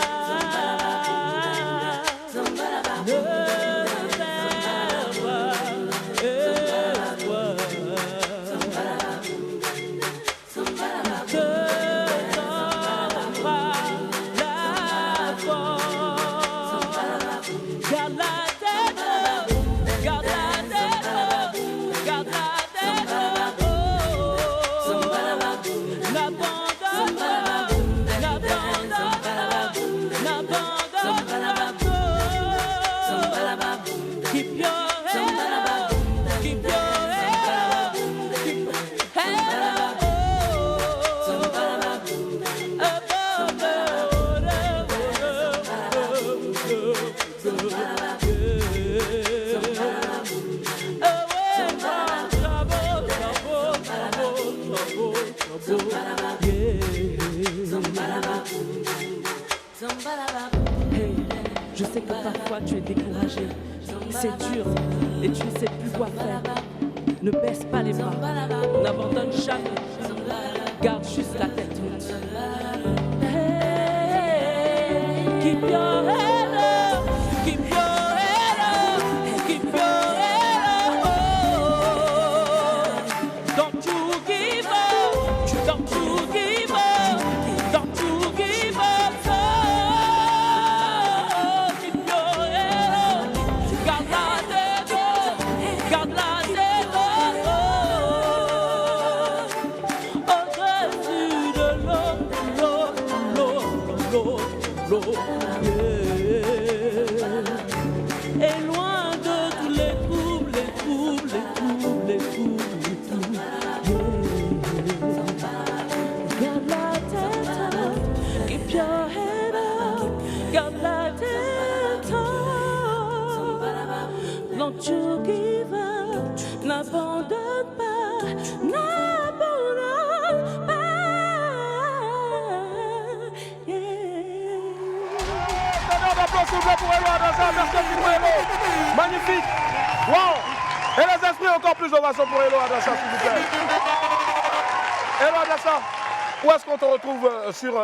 Ne perds sais que parfois tu es découragé, c'est dur et tu ne sais plus quoi faire. Ne baisse pas les bras, n'abandonne jamais, garde juste la tête haute. Hey, keep your head up, keep your head up, keep your head up. Oh, don't you give up, don't you give up, don't you give up. Oh, keep your head up, garde la tête haute, garde la tête haute. Oh, Jésus de l'eau, yeah. Et loin de tous les troubles, les troubles, les troubles, les troubles, les troubles, yeah. Garde la tête haute, keep your head up, garde la tête haute. Don't you give up, n'abandonne pas, n'abandonne pas, yeah. Un applaudissement s'il vous plaît pour Elo Adassa, merci infiniment Elo. Magnifique. Wow. Et les esprits, encore plus d'ovation pour Elo Adassa, s'il vous plaît. Elo Adassa, où est-ce qu'on te retrouve sur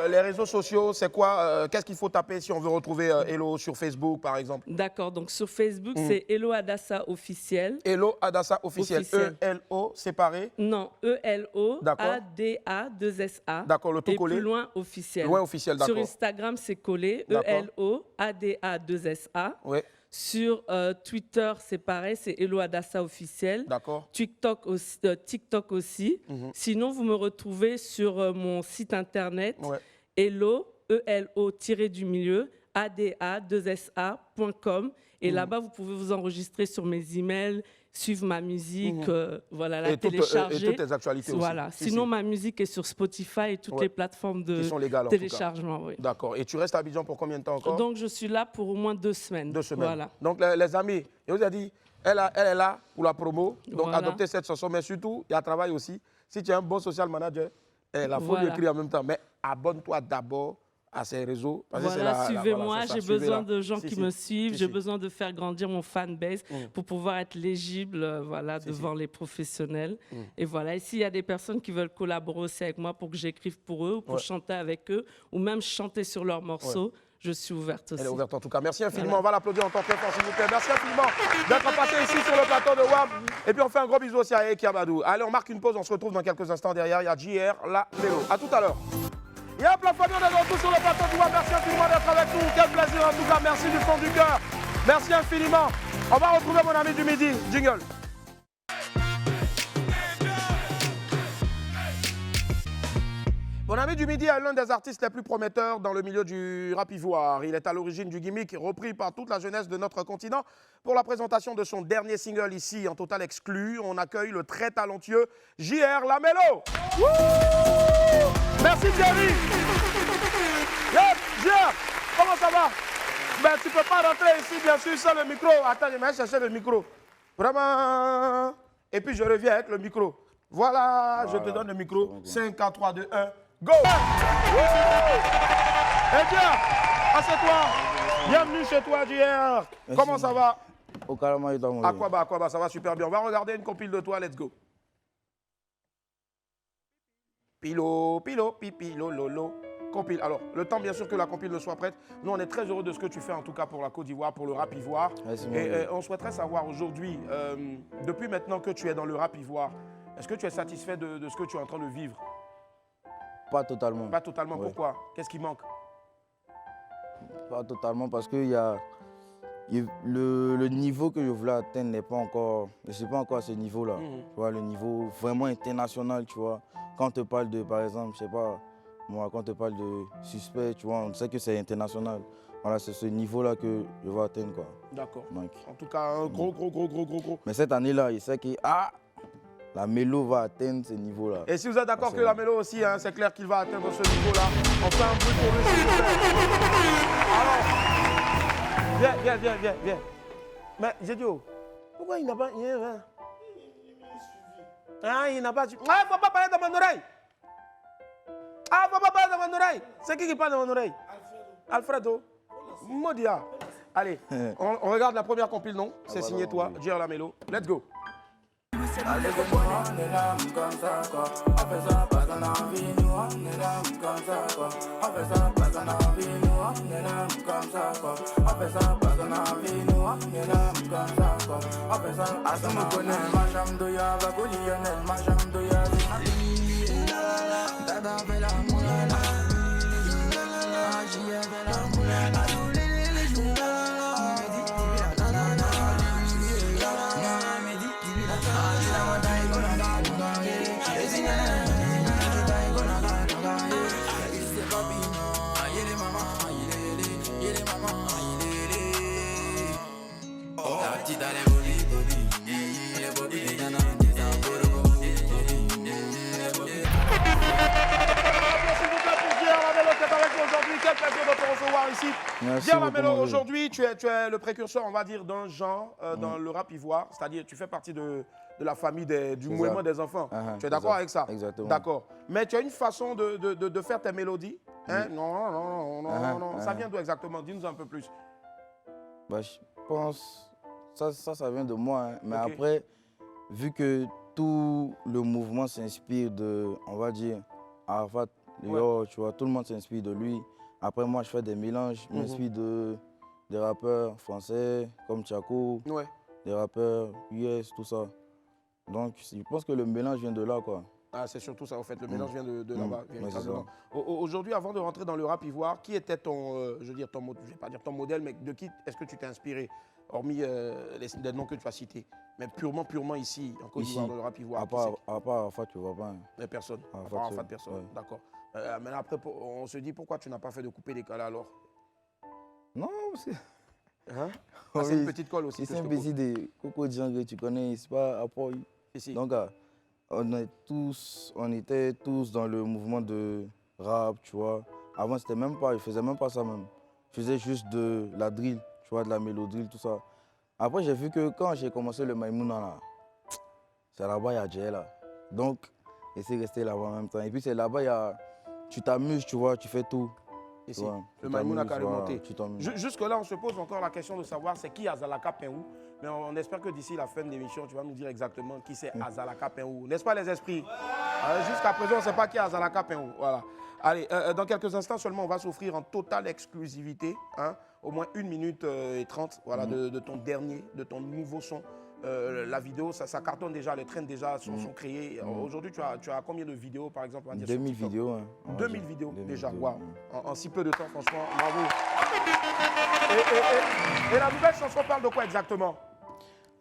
les réseaux sociaux? C'est quoi? Qu'est-ce qu'il faut taper si on veut retrouver Elo sur Facebook, par exemple? D'accord, donc sur Facebook, c'est Elo Adassa officiel. Elo Adassa officiel. E-L-O séparé? Non, E-L-O-A-D-A-2-S-A. D'accord, le tout et collé? plus loin officiel. Loin officiel, d'accord. Sur Instagram, c'est collé. D'accord. E-L-O-A-D-A-2-S-A. Oui. Sur Twitter, c'est pareil, c'est Elo Adassa officiel. D'accord. TikTok aussi. Sinon, vous me retrouvez sur mon site internet, Elo, E-L-O-du-milieu, ADA2SA.com. Et là-bas, vous pouvez vous enregistrer sur mes emails, suivre ma musique, voilà, la télécharger. Et toutes tes actualités aussi. Voilà. Sinon, ma musique est sur Spotify et toutes les plateformes de téléchargement. Oui. D'accord. Et tu restes à Abidjan pour combien de temps encore? Donc, je suis là pour au moins 2 semaines. 2 semaines. Voilà. Donc, les amis, je vous ai dit, elle est là pour la promo. Donc, voilà. Adoptez cette chanson. Mais surtout, il y a travail aussi. Si tu es un bon social manager, la faut lui écrire en même temps. Mais abonne-toi d'abord à ces réseaux. Voilà, suivez-moi, j'ai besoin de gens qui me suivent, j'ai besoin de faire grandir mon fanbase pour pouvoir être légible devant les professionnels. Et voilà, et s'il y a des personnes qui veulent collaborer aussi avec moi pour que j'écrive pour eux, ou pour chanter avec eux, ou même chanter sur leurs morceaux, je suis ouverte aussi. Elle est ouverte en tout cas. Merci infiniment. Voilà. On va l'applaudir en tant que fort, s'il vous plaît. Merci infiniment d'être passé ici sur le plateau de WAP. Et puis on fait un gros bisou aussi à Eki Amadou. Allez, on marque une pause, on se retrouve dans quelques instants derrière. Il y a JR, la Mélo. À tout à l'heure. Il y a un plat famille, on est de retour sur le plateau du WAP. Merci infiniment d'être avec nous. Quel plaisir en tout cas. Merci du fond du cœur. Merci infiniment. On va retrouver mon ami du midi. Jingle. Mon ami du midi est l'un des artistes les plus prometteurs dans le milieu du rap ivoire. Il est à l'origine du gimmick repris par toute la jeunesse de notre continent. Pour la présentation de son dernier single ici, en total exclu, on accueille le très talentueux JR La Mélo. Merci Thierry. JR, comment ça va? Ben, tu ne peux pas rentrer ici, bien sûr, sans le micro. Attends, je vais chercher le micro. Vraiment. Et puis je reviens avec le micro. Voilà, je te donne le micro. 5, 4, 3, 2, 1. Go! Eh bien, assieds-toi. Bienvenue chez toi, JR. Comment ça va? Au carrément, il est Aquaba, ça va super bien. On va regarder une compile de toi, let's go. Pilo, pipi, lolo. Compile. Alors, le temps, bien sûr, que la compile ne soit prête. Nous, on est très heureux de ce que tu fais, en tout cas, pour la Côte d'Ivoire, pour le rap ivoire. Et on souhaiterait savoir aujourd'hui, depuis maintenant que tu es dans le rap ivoire, est-ce que tu es satisfait de ce que tu es en train de vivre? Pas totalement. Pas totalement, pourquoi? Qu'est-ce qui manque? Pas totalement, parce que le niveau que je voulais atteindre n'est pas encore, je ne suis pas encore à ce niveau-là. Tu vois, le niveau vraiment international, tu vois. Quand on te parle de, par exemple, je sais pas, moi, quand on te parle de Suspect, tu vois, on sait que c'est international. Voilà, c'est ce niveau-là que je veux atteindre, quoi. D'accord. En tout cas, un gros. Mais cette année-là, il sait que, la Mélo va atteindre ce niveau-là. Et si vous êtes d'accord que la Mélo aussi, hein, c'est clair qu'il va atteindre ce niveau-là. On fait un bruit pour lui, s'il vous plaît. Alors, viens. Mais j'ai dit, pourquoi il n'a pas... il n'a pas... Ah, il ne faut pas parler dans mon oreille. C'est qui parle dans mon oreille? Alfredo. Modia. Allez, on regarde la première compile, non? C'est signé toi, Jer Lamelo. Let's go. Allez, on est là comme ça, quoi. On fait ça parce qu'on a envie, nous, on est là comme ça, quoi. On fait ça parce qu'on a envie, nous, on est là comme ça, quoi. On fait ça parce qu'on a envie, nous, on est là comme ça, quoi. On fait ça parce qu'on me connaît, ma chambre de ya, va Lionel, ma chambre de ya, Dada fait la moulala, J'y ai fait la moulala, Ici. Jer Lamelo, aujourd'hui, tu es le précurseur, on va dire, d'un genre dans le rap ivoire, c'est-à-dire tu fais partie de la famille du mouvement des enfants. Tu es d'accord avec ça? Exactement. D'accord. Mais tu as une façon de faire tes mélodies? Hein? Non. Ça vient d'où exactement? Dis-nous un peu plus. Bah, je pense, ça vient de moi. Hein. Mais après, vu que tout le mouvement s'inspire de, on va dire, Arafat, tu vois, tout le monde s'inspire de lui. Après, moi, je fais des mélanges. Je m'inspire des rappeurs français comme Tchako, des rappeurs US, tout ça. Donc, je pense que le mélange vient de là, quoi. Ah, c'est surtout ça, en fait. Le mélange vient de là-bas, véritablement. Aujourd'hui, avant de rentrer dans le rap ivoire, qui était ton, je vais pas dire ton modèle, mais de qui est-ce que tu t'es inspiré? Hormis les noms que tu as cités, mais purement ici, en Côte d'Ivoire, dans le rap ivoire. À part Arafat, tu vois pas. Mais personne. À part Arafat, personne. D'accord. Maintenant, après, on se dit pourquoi tu n'as pas fait de couper décalé alors? Non, c'est. Hein? Ah, c'est une petite colle aussi. C'est un petit de Coco Django, tu connais, c'est pas à Port. Donc, on était tous dans le mouvement de rap, tu vois. Avant, je faisais même pas ça même. Je faisais juste de la drill, tu vois, de la mélodie, tout ça. Après, j'ai vu que quand j'ai commencé le Maïmouna, là, c'est là-bas, il y a Jay, là. Donc, et c'est resté là-bas en même temps. Et puis, c'est là-bas, tu t'amuses, tu vois, tu fais tout. Ici, le Maïmouna a carrément monté. Jusque-là, on se pose encore la question de savoir c'est qui Azalaka Penhou. Mais on espère que d'ici la fin de l'émission, tu vas nous dire exactement qui c'est Azalaka Penhou. N'est-ce pas, les esprits? Jusqu'à présent, on ne sait pas qui est Azalaka Penhou. Voilà. Allez, dans quelques instants seulement, on va s'offrir en totale exclusivité, au moins 1 minute et 30 voilà, de ton dernier, de ton nouveau son. La vidéo, ça cartonne déjà, les trends déjà sont créés. Aujourd'hui, tu as combien de vidéos, par exemple? 2000 vidéos. Hein, 2000 vidéos déjà, waouh. En si peu de temps, franchement, bravo. Et la nouvelle chanson parle de quoi exactement?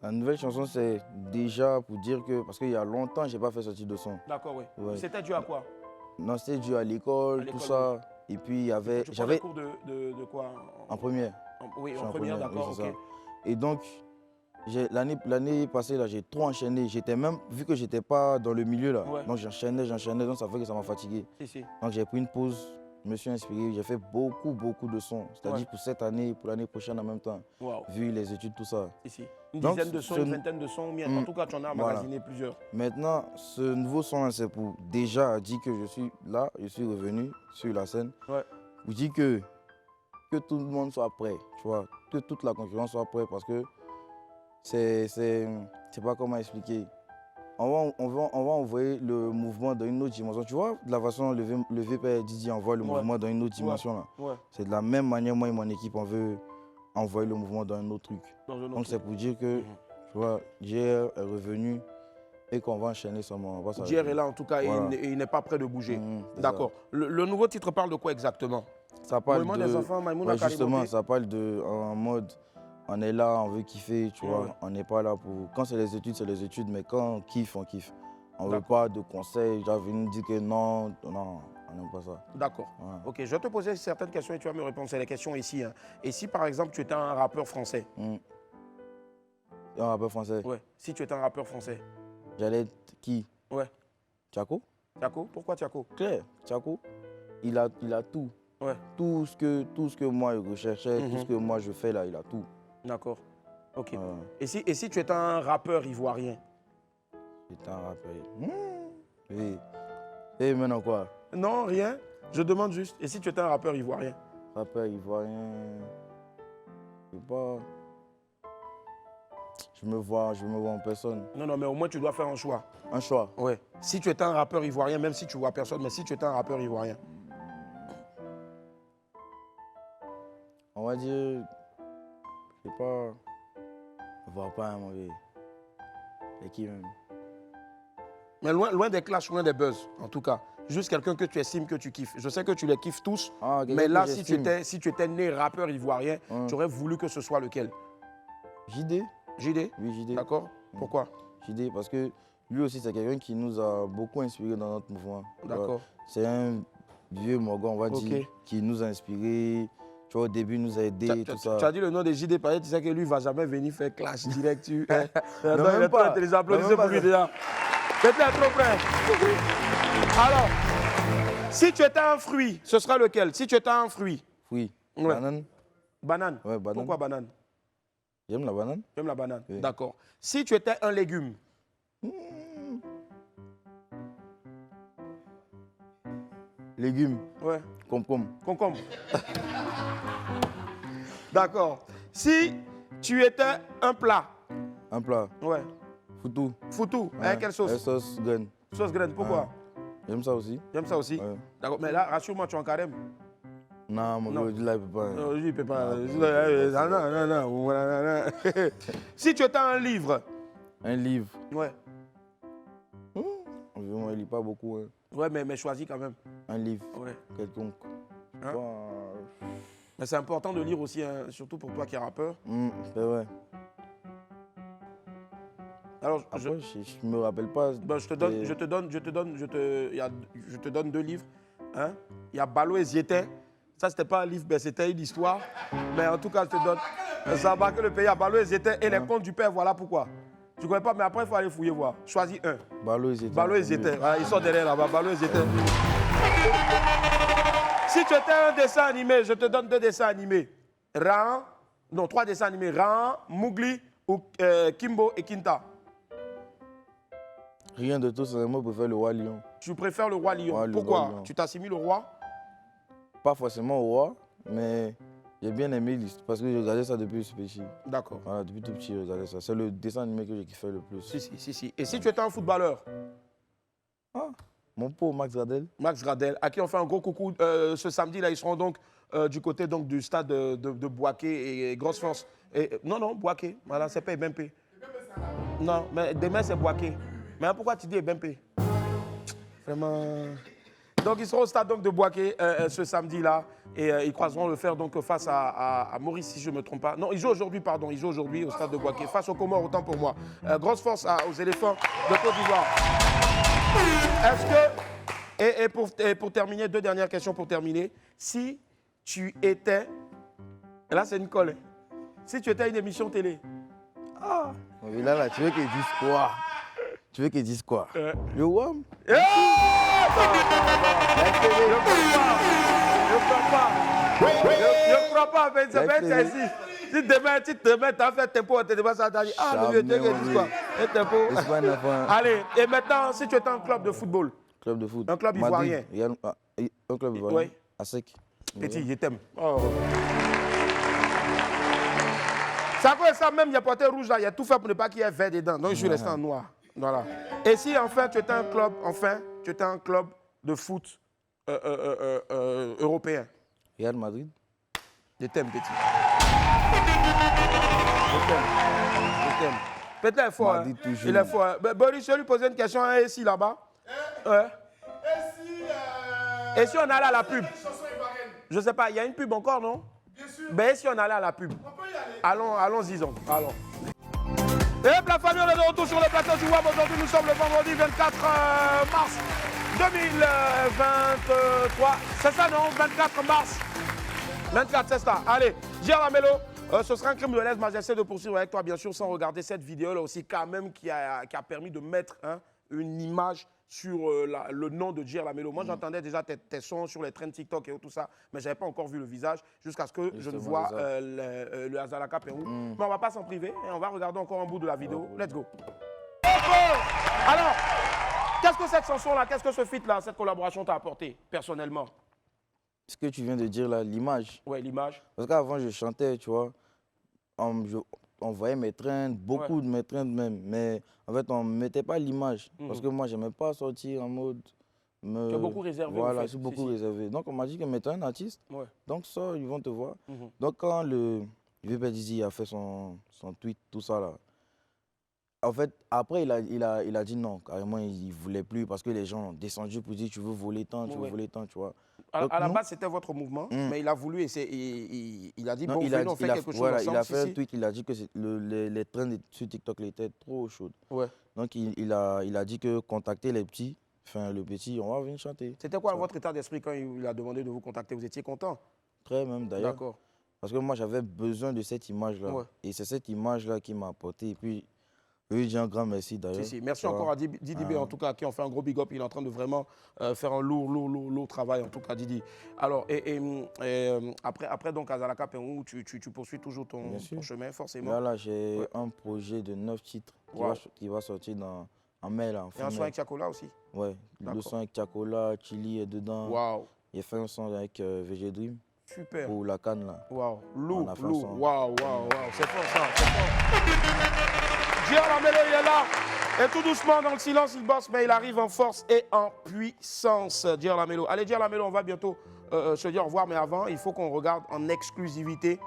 La nouvelle chanson, c'est déjà pour dire que, parce qu'il y a longtemps, je n'ai pas fait ce type de son. D'accord, oui. Ouais. C'était dû à quoi? Non, c'était dû à l'école, tout ça. Et puis, il y avait... J'avais cours de quoi? En première. Oui, en première, d'accord, ok. Et donc, l'année passée, j'ai trop enchaîné. J'étais même, vu que je n'étais pas dans le milieu, là, donc j'enchaînais, donc ça fait que ça m'a fatigué. Donc j'ai pris une pause, je me suis inspiré, j'ai fait beaucoup de sons. C'est-à-dire pour cette année, pour l'année prochaine en même temps, vu les études, tout ça. Une dizaine de sons, une vingtaine de sons, en tout cas tu en as emmagasiné plusieurs. Maintenant, ce nouveau son, c'est pour déjà dire que je suis là, je suis revenu sur la scène. Pour dire que tout le monde soit prêt, tu vois, que toute la concurrence soit prête parce que je sais pas comment expliquer. On va envoyer le mouvement dans une autre dimension. Tu vois, de la façon le VP Didier envoie le mouvement dans une autre dimension. C'est de la même manière, moi et mon équipe, on veut envoyer le mouvement dans un autre truc. Donc c'est pour dire que, tu vois, JR est revenu et qu'on va enchaîner son moment. JR est là en tout cas, voilà. Et il n'est pas prêt de bouger. D'accord. Le nouveau titre parle de quoi exactement? Ça parle de... des enfants, justement, ça parle de en mode... On est là, on veut kiffer, tu vois. On n'est pas là pour... Quand c'est les études, mais quand on kiffe, on kiffe. On ne veut pas de conseils, genre venir dire que non, on n'aime pas ça. D'accord. Ok, je vais te poser certaines questions et tu vas me répondre. C'est les questions ici. Et si par exemple tu étais un rappeur français? Un rappeur français? Ouais. Si tu étais un rappeur français? J'allais être qui? Ouais. Tchako? Tchako? Pourquoi Tchako? Clair, Tchako, il a tout. Ouais. Tout ce que moi je recherchais, tout ce que moi je fais là, il a tout. D'accord. Ok. Et si tu étais un rappeur ivoirien? J'étais un rappeur. Oui. Et maintenant quoi? Non, rien. Je demande juste. Et si tu étais un rappeur ivoirien? Rappeur ivoirien. Je peux pas... Je me vois en personne. Non, non, mais au moins tu dois faire un choix. Un choix? Ouais. Si tu étais un rappeur ivoirien, même si tu vois personne, mais si tu étais un rappeur ivoirien. On va dire... Je sais pas... Je vois pas un mauvais. Et qui même? Mais loin des clashs, loin des buzz, en tout cas. Juste quelqu'un que tu estimes, que tu kiffes. Je sais que tu les kiffes tous, mais là, si tu étais né rappeur ivoirien, tu aurais voulu que ce soit lequel? JD. JD? Oui, JD. D'accord. Pourquoi? JD, parce que lui aussi, c'est quelqu'un qui nous a beaucoup inspiré dans notre mouvement. D'accord. C'est un vieux Morgan, on va dire, qui nous a inspiré. Tu vois, au début, il nous a aidés, tout ça. Tu as dit le nom de JD, parce que tu sais que lui, il ne va jamais venir faire clash direct. Non, même pas. Les applaudissements pour lui déjà. C'était trop près. Alors, si tu étais un fruit, ce sera lequel? Si tu étais un fruit. Fruit. Ouais. Banane. Banane? Ouais, banane. Pourquoi banane? J'aime la banane. J'aime la banane, oui. D'accord. Si tu étais un légume? Légumes. Ouais. Concombre. Concombre. D'accord. Si tu étais un plat? Un plat. Ouais. Foutou. Foutou. Ouais. Avec quelle sauce? Avec sauce graine. Sauce graine, pourquoi? Ouais. J'aime ça aussi. J'aime ça aussi? Ouais. D'accord. Mais là, rassure-moi, tu es en carême? Non, mon gars, là, il peut pas. Non, il peut pas. Non. Si tu étais un livre? Un livre? Ouais. Moi, il lit pas beaucoup. Hein. Ouais, mais choisis quand même. Un livre? Ouais. Quelconque. Hein? Mais c'est important de lire aussi, hein, surtout pour toi qui es rappeur. C'est vrai. Alors, après, je me rappelle pas. Ben, je te donne 2 livres. Hein? Il y a Balo et Zietin. Ça, c'était pas un livre, mais c'était une histoire. Mais en tout cas, je te donne. Ça a marqué le pays à Balo et Zietin et les contes du père. Voilà pourquoi. Tu connais pas, mais après, il faut aller fouiller voir. Choisis un. Balo et Zietin. Balo et Zietin. Voilà, ils sont derrière là-bas. Balo et Zietin. Si tu étais un dessin animé, je te donne 2 dessins animés. Ran, non, 3 dessins animés. Ran, Mowgli ou Kimbo et Kinta. Rien de tout, c'est moi, je préfère le roi lion. Tu préfères le roi lion. Ouais, pourquoi? roi lion. Tu t'assimiles au roi? Pas forcément au roi, mais j'ai bien aimé l'histoire parce que je regardais ça depuis petit. D'accord. Voilà, depuis tout petit, je regardais ça. C'est le dessin animé que j'ai kiffé le plus. Si. Et si tu étais un footballeur? Mon pot, Max Gradel. Max Gradel, à qui on fait un gros coucou. Ce samedi-là, ils seront donc du côté donc, du stade de Boaké et Grosse Force. Non, Boaké. Voilà, c'est pas Ebempe. Non, mais demain, c'est Boaké. Mais pourquoi tu dis Ebempe? Vraiment. Donc, ils seront au stade donc, de Boaké ce samedi-là. Et ils croiseront le fer donc, face à Maurice, si je ne me trompe pas. Non, ils jouent aujourd'hui, pardon. Ils jouent aujourd'hui au stade de Boaké. Face aux Comores, autant pour moi. Grosse force aux éléphants de Côte d'Ivoire. Est-ce que, et pour terminer, 2 dernières questions pour terminer. Si tu étais, là c'est une colle, si tu étais une émission télé. Mais là, tu veux qu'ils disent quoi? Tu veux qu'ils disent quoi? Yo, Wam? Je ne crois pas, mais c'est bien ici. Si demain, tu as fait tempo, tu as ça, tu as dit, le vieux, tu veux qu'ils disent quoi? Et tempo. Allez, et maintenant, si tu étais un club de football. Club de foot. Un club ivoirien. Un club ivoirien. Oui. À sec. Petit, je t'aime. Ça fait ça même, il y a porté rouge là, il y a tout fait pour ne pas qu'il y ait vert dedans. Donc je suis resté en noir. Voilà. Et si enfin tu étais un club, de foot européen. Real Madrid. Je t'aime, petit. Je t'aime. Peut-être il est fort. Hein. Il est fort. Hein. Boris, je vais lui poser une question à ici là-bas. Et si on allait à la pub? Je ne sais pas, il y a une pub encore, non? Bien sûr. Ben, si on allait à la pub? On peut y aller. Allons-y, allons. Et hop, la famille, on est de retour sur le plateau du WAM. Aujourd'hui, nous sommes le vendredi 24 mars 2023. C'est ça, non? 24 mars. 24, c'est ça. Allez, Gir Lamelo, ce sera un crime de lèse-majesté. J'essaie de poursuivre avec toi, bien sûr, sans regarder cette vidéo-là aussi, quand même, qui a permis de mettre une image sur le nom de Gir Lamelo. Moi, j'entendais déjà tes sons sur les trends TikTok et tout ça, mais je n'avais pas encore vu le visage jusqu'à ce que je ne vois le Azalaka Pérou. Mais on ne va pas s'en priver et on va regarder encore un bout de la vidéo. Let's go. Alors, qu'est-ce que cette chanson-là, qu'est-ce que ce feat-là, cette collaboration t'a apporté, personnellement? Ce que tu viens de dire là, l'image. Ouais, l'image. Parce qu'avant, je chantais, tu vois. on voyait mes trains, beaucoup de mes trains même, mais en fait, on ne mettait pas l'image. Parce que moi, je n'aimais pas sortir en mode. Tu es beaucoup réservé. Voilà, je suis beaucoup réservé. Donc, on m'a dit que mais tu es un artiste, donc ça, ils vont te voir. Donc, quand le VP Dizzy a fait son tweet, tout ça là, en fait, après, il a dit non, carrément, il ne voulait plus parce que les gens ont descendu pour dire tu veux voler tant, tu veux voler tant, tu vois. Donc, à la base, c'était votre mouvement, mais il a voulu et il a dit non, bon, on fait quelque chose ensemble. Il a fait un tweet, il a dit que les trends sur TikTok étaient trop chaudes. Donc, il a dit que contacter les petits, enfin le petit, on va venir chanter. C'était quoi votre état d'esprit quand il a demandé de vous contacter? Vous étiez content? Très même d'ailleurs. D'accord. Parce que moi, j'avais besoin de cette image-là. Et c'est cette image-là qui m'a apporté. Et puis, oui, je dis un grand merci d'ailleurs. Merci encore à Didi B, en tout cas, qui en fait un gros big up. Il est en train de vraiment faire un lourd travail, en tout cas, Didi. Alors, après donc, à Zalaka Peru, tu poursuis toujours ton chemin, forcément. Là, j'ai un projet de 9 titres qui va sortir en mai. Là, et un son avec Chacola aussi? Oui, le son avec Chacola, Chili est dedans. Waouh. Il a fait un son avec VG Dream. Super. Pour la canne, là. Waouh, lourd. Waouh. C'est fort, ça, c'est fort. Dior Lamelo, il est là. Et tout doucement, dans le silence, il bosse, mais il arrive en force et en puissance, Dior Lamelo. Allez, Dior Lamelo, on va bientôt se dire au revoir, mais avant, il faut qu'on regarde en exclusivité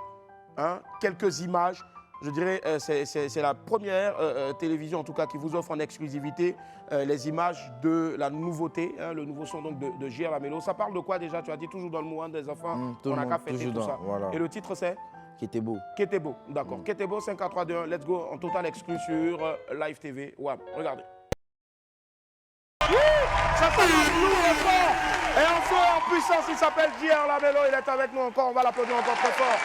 quelques images. Je dirais c'est la première télévision, en tout cas, qui vous offre en exclusivité les images de la nouveauté, le nouveau son donc, de Dior Lamelo. Ça parle de quoi déjà? Tu as dit toujours dans le mouvement des enfants, on n'a qu'à fêter tout ça. Voilà. Et le titre, c'est Ketebo. Ketebo, d'accord. Ketebo, 5 4 3 2 1, let's go, en total exclu sur Live TV. Wam, regardez. Ça s'appelle lourd et fort. Et en feu et en puissance, il s'appelle Dior Lamelo, il est avec nous encore, on va l'applaudir encore très fort.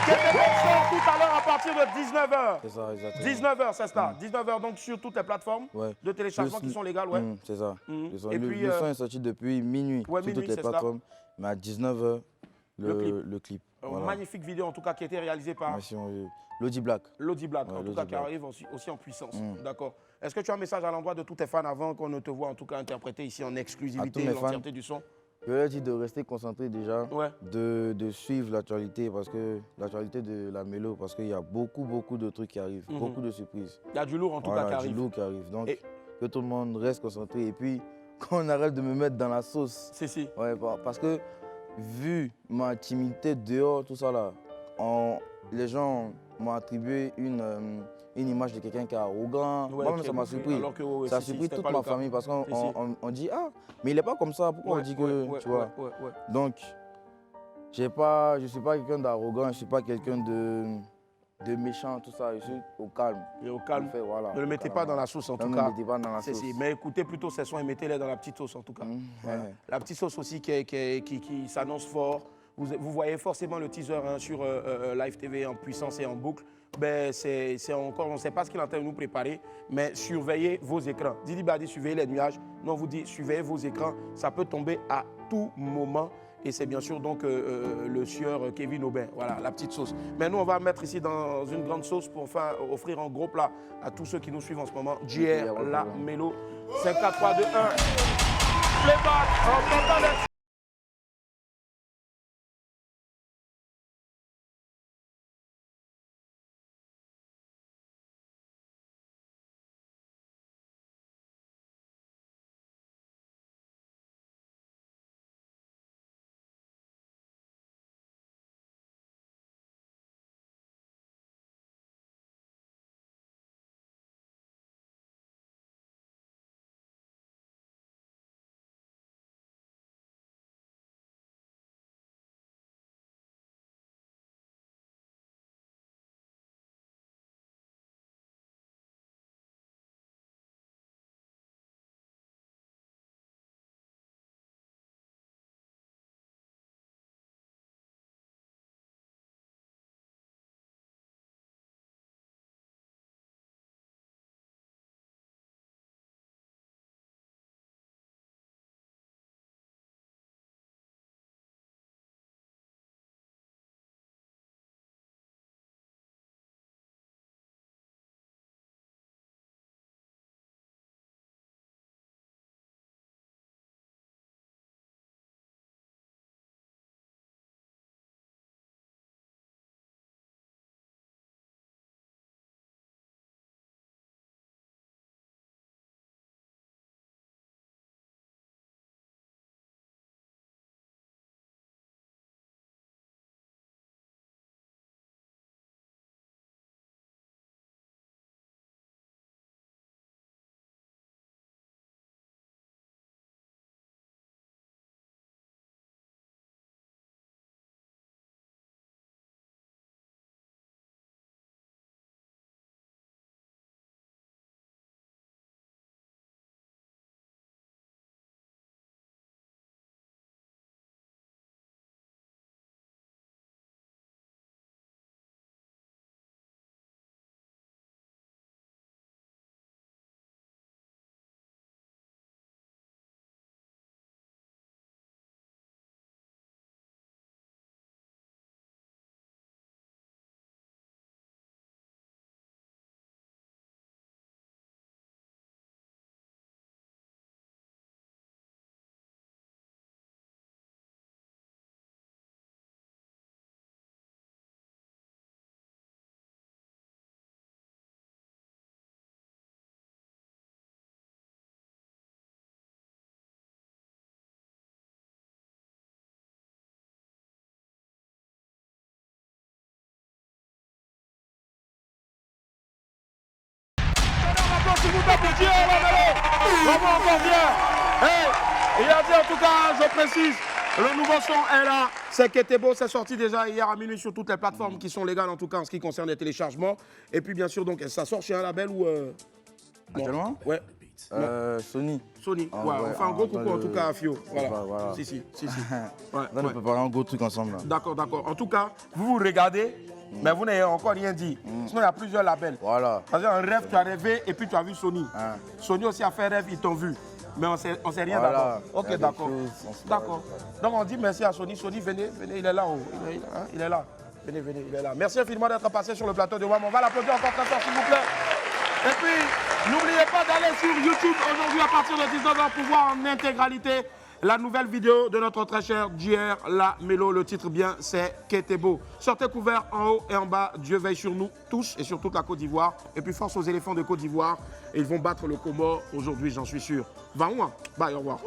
Ketebo sort tout à l'heure à partir de 19h. C'est ça, exactement. 19h, c'est ça. 19h, donc sur toutes les plateformes de téléchargement qui sont légales, c'est ça. Et puis, le son est sorti depuis minuit sur toutes les plateformes, mais à 19h, le clip. Voilà. Magnifique vidéo en tout cas qui a été réalisée par Lodi Black. Lodi Black, en tout cas qui arrive aussi en puissance. D'accord. Est-ce que tu as un message à l'endroit de tous tes fans avant qu'on ne te voit en tout cas interpréter ici en exclusivité l'entièreté du son? Je leur dis de rester concentré déjà, de suivre l'actualité parce que l'actualité de la Mélo, parce qu'il y a beaucoup de trucs qui arrivent, beaucoup de surprises. Il y a du lourd en tout cas qui arrive. Du lourd qui arrive. Donc que tout le monde reste concentré et puis qu'on arrête de me mettre dans la sauce. Ouais, parce que vu ma timidité dehors, tout ça là, les gens m'ont attribué une image de quelqu'un qui est arrogant. Moi-même, ça m'a surpris. Ça a surpris toute ma famille parce qu'on dit ah, mais il n'est pas comme ça. Pourquoi on dit que tu vois? Donc, je ne suis pas quelqu'un d'arrogant, je ne suis pas quelqu'un de méchant, tout ça. Je suis au calme. Et au calme. Voilà, ne le mettez pas dans la sauce en tout cas. Ne mettez pas dans la sauce. Mais écoutez plutôt ces sons et mettez-les dans la petite sauce en tout cas. Voilà. La petite sauce aussi qui s'annonce fort. Vous voyez forcément le teaser sur Live TV en puissance et en boucle. Ben, c'est encore, on ne sait pas ce qu'il est en train de nous préparer, mais surveillez vos écrans. Didi Badi, surveillez les nuages. Non, on vous dit, surveillez vos écrans. Ça peut tomber à tout moment. Et c'est bien sûr donc le sieur Kevin Aubin. Voilà, la petite sauce. Mais nous, on va mettre ici dans une grande sauce pour enfin offrir un gros plat à tous ceux qui nous suivent en ce moment. Dior Lamelo, 5, 4, 3, 2, 1. Playback, on entend applaudissements s'il vous plaît pour Dieu, bravo encore bien. Hey, il a dit en tout cas, je précise, le nouveau son est là, c'est Ketebo, c'est sorti déjà hier à minuit sur toutes les plateformes qui sont légales en tout cas en ce qui concerne les téléchargements. Et puis bien sûr, donc ça sort chez un label ou... Actuellement? Ouais. Sony. Sony, Ah, ouais, ouais, on fait un gros coucou en le- tout cas à Fio. Voilà. Voilà. Si. Là, on peut parler un gros truc ensemble. là. D'accord. En tout cas, vous vous regardez, mais vous n'avez encore rien dit. Sinon, il y a plusieurs labels. Voilà. C'est-à-dire un rêve, tu as rêvé et puis tu as vu Sony. Sony aussi a fait rêve, ils t'ont vu. Mais on sait rien Voilà. d'accord. Il y a Ok, des d'accord. choses, on se D'accord. Donc on dit merci à Sony. Sony, venez, il est là. Il est là. Venez, il est là. Merci infiniment d'être passé sur le plateau de WAM. On va l'applaudir encore très fort, s'il vous plaît. Et puis, n'oubliez pas d'aller sur YouTube aujourd'hui à partir de 19h pour voir en intégralité la nouvelle vidéo de notre très cher JR La Mélo. Le titre bien, c'est Ketebo. Sortez couverts en haut et en bas. Dieu veille sur nous tous et sur toute la Côte d'Ivoire. Et puis force aux éléphants de Côte d'Ivoire. Et ils vont battre le Comore aujourd'hui, j'en suis sûr. Va où, hein? Bye, au revoir.